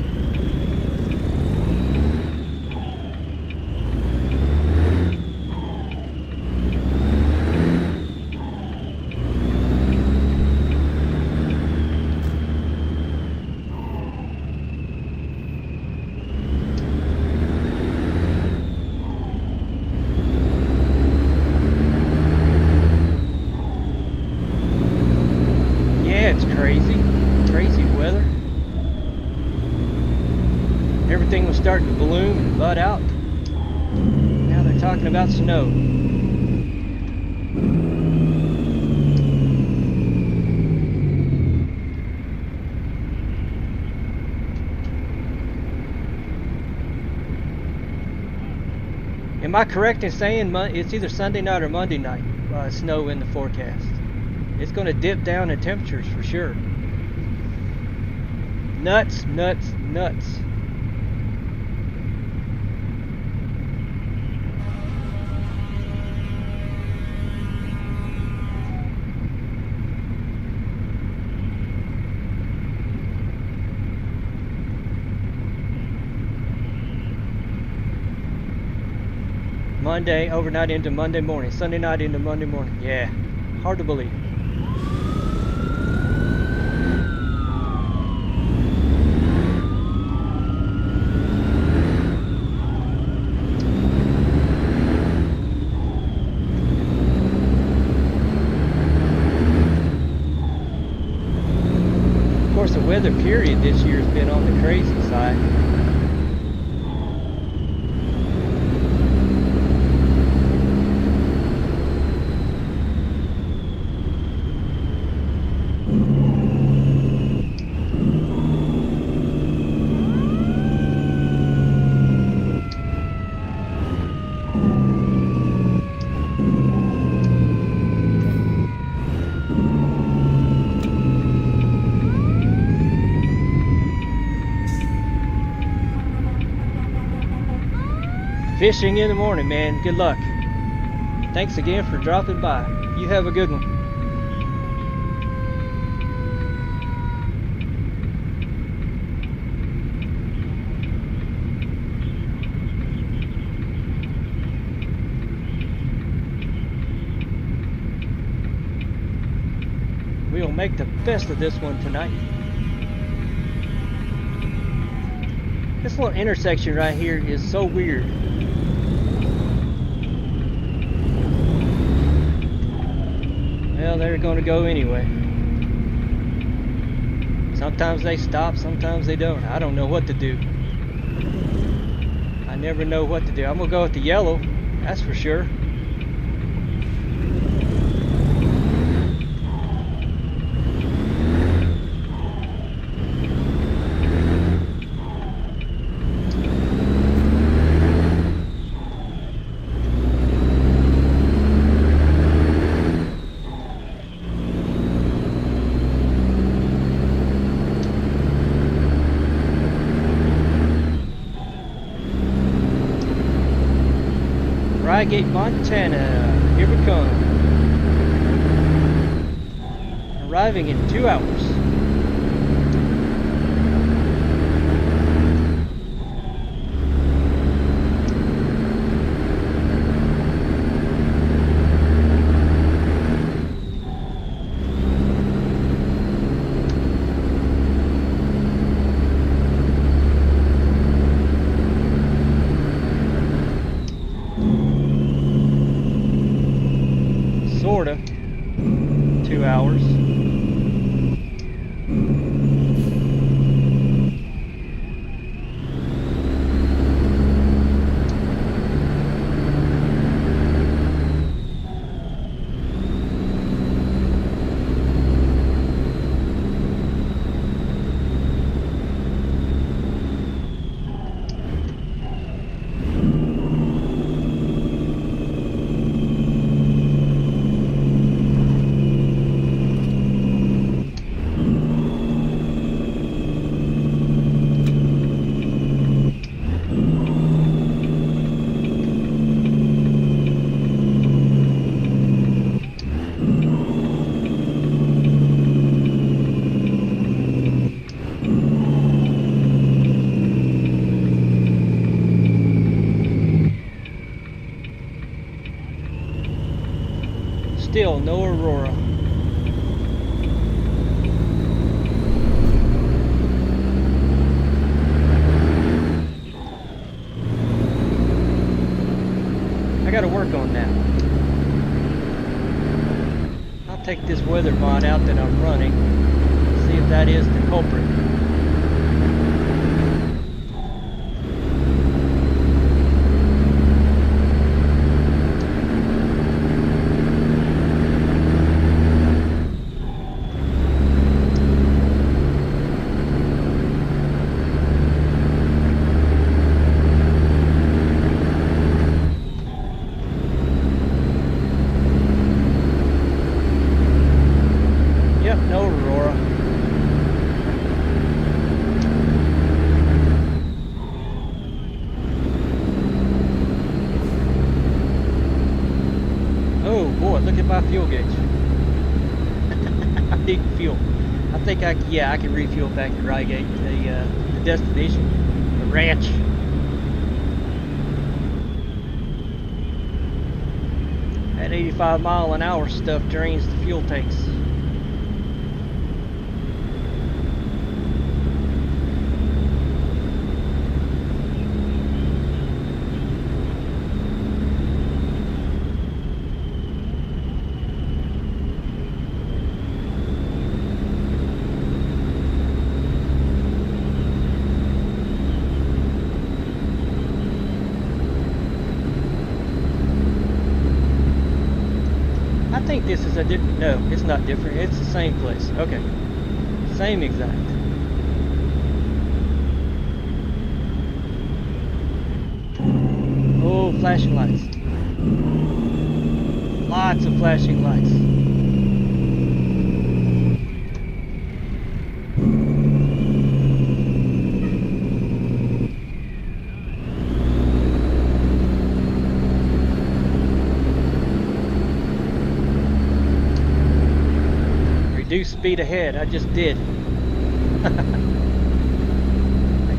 starting to bloom and bud out. Now they're talking about snow. Am I correct in saying it's either Sunday night or Monday night, snow in the forecast? It's going to dip down in temperatures for sure. Nuts, nuts, nuts. Monday, overnight into Monday morning. Sunday night into Monday morning. Yeah, hard to believe. Of course, the weather period this year has been on the crazy side. Fishing in the morning, man. Good luck. Thanks again for dropping by. You have a good one. We'll make the best of this one tonight. This little intersection right here is so weird. Well, they're going to go anyway. Sometimes they stop, sometimes they don't. I don't know what to do. I never know what to do. I'm going to go with the yellow, that's for sure. Gate, Montana. Here we come. Arriving in 2 hours. Sorta. 2 hours. Still no Aurora. I gotta work on that. I'll take this weather mod out that I'm running, see if that is the culprit. what, look at my fuel gauge. I need fuel. I think I can refuel back at Rygate, the destination, the ranch. That 85-mile-an-hour stuff drains the fuel tanks. I think this is a different, no, it's not different, it's the same place. Okay, same exact. Oh, flashing lights. Lots of flashing lights. Reduce speed ahead. I just did. I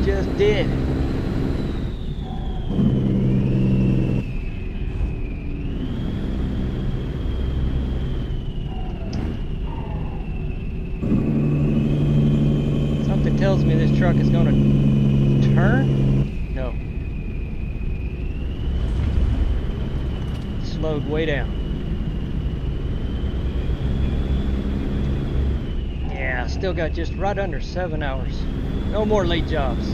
just did. Something tells me this truck is going to turn. No. Slowed way down. Still got just right under 7 hours. No more late jobs.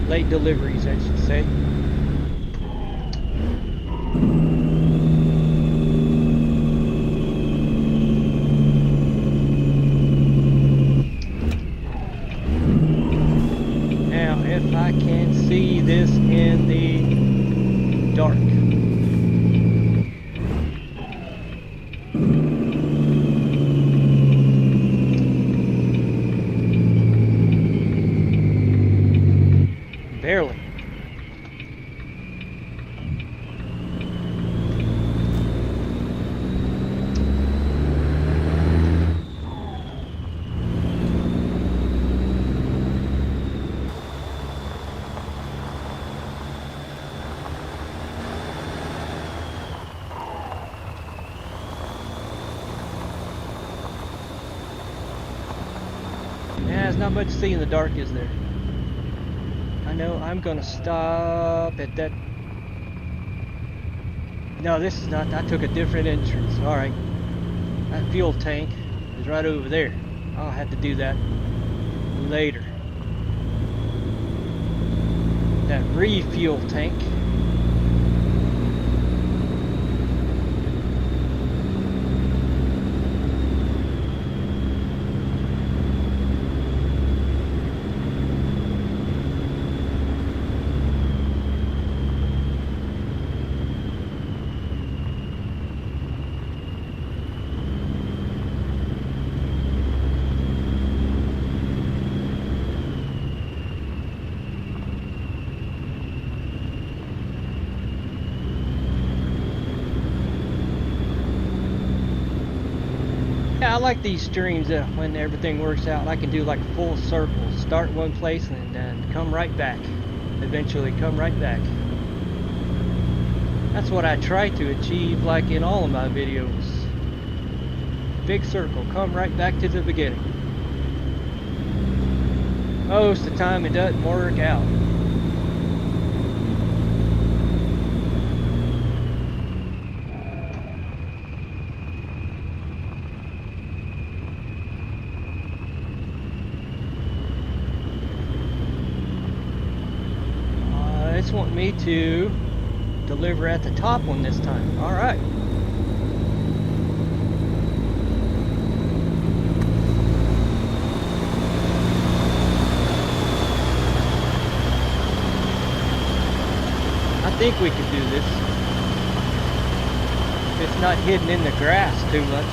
Late deliveries, I should say. Now, if I can see this in the dark. Barely. Yeah, there's not much to see in the dark, is there? I know I'm gonna stop at that. No, this is not. I took a different entrance. Alright. That fuel tank is right over there. I'll have to do that later. That refuel tank. Yeah, I like these streams when everything works out. I can do like a full circle. Start one place and then come right back. Eventually come right back. That's what I try to achieve like in all of my videos. Big circle. Come right back to the beginning. Most of the time it doesn't work out. It's wanting me to deliver at the top one this time. All right. I think we can do this. It's not hidden in the grass too much.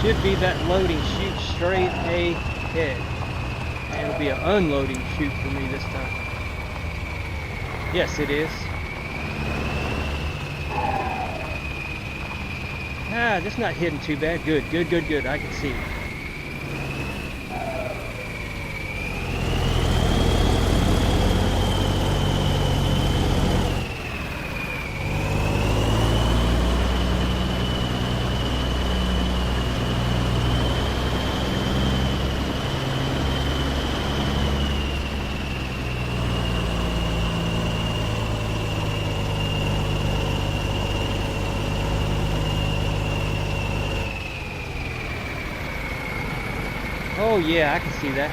should be that loading chute straight ahead. And it'll be an unloading chute for me this time. Yes, it is. Ah, that's not hitting too bad. Good, good, good, good. I can see it. Oh yeah, I can see that.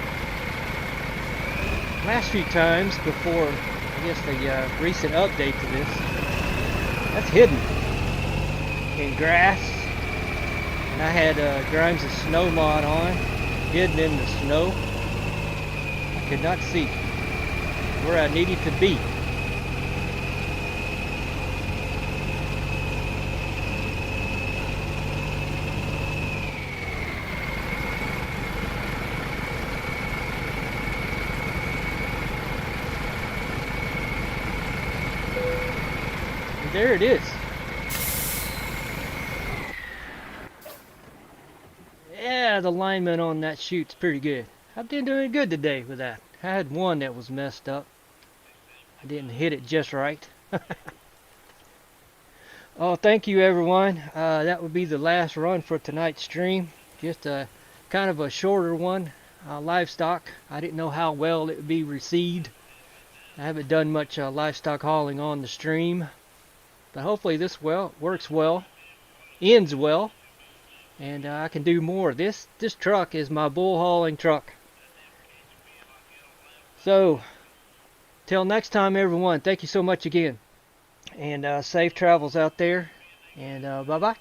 Last few times before, I guess the recent update to this, that's hidden in grass. And I had Grimes' snow mod on, hidden in the snow. I could not see where I needed to be. There it is. Yeah, the alignment on that chute's pretty good. I've been doing good today with that. I had one that was messed up. I didn't hit it just right. Oh, thank you everyone. That would be the last run for tonight's stream. Just a kind of a shorter one. Livestock. I didn't know how well it would be received. I haven't done much livestock hauling on the stream. But hopefully this works well, ends well, and I can do more. This truck is my bull hauling truck. So, till next time everyone, thank you so much again. And safe travels out there, and bye-bye.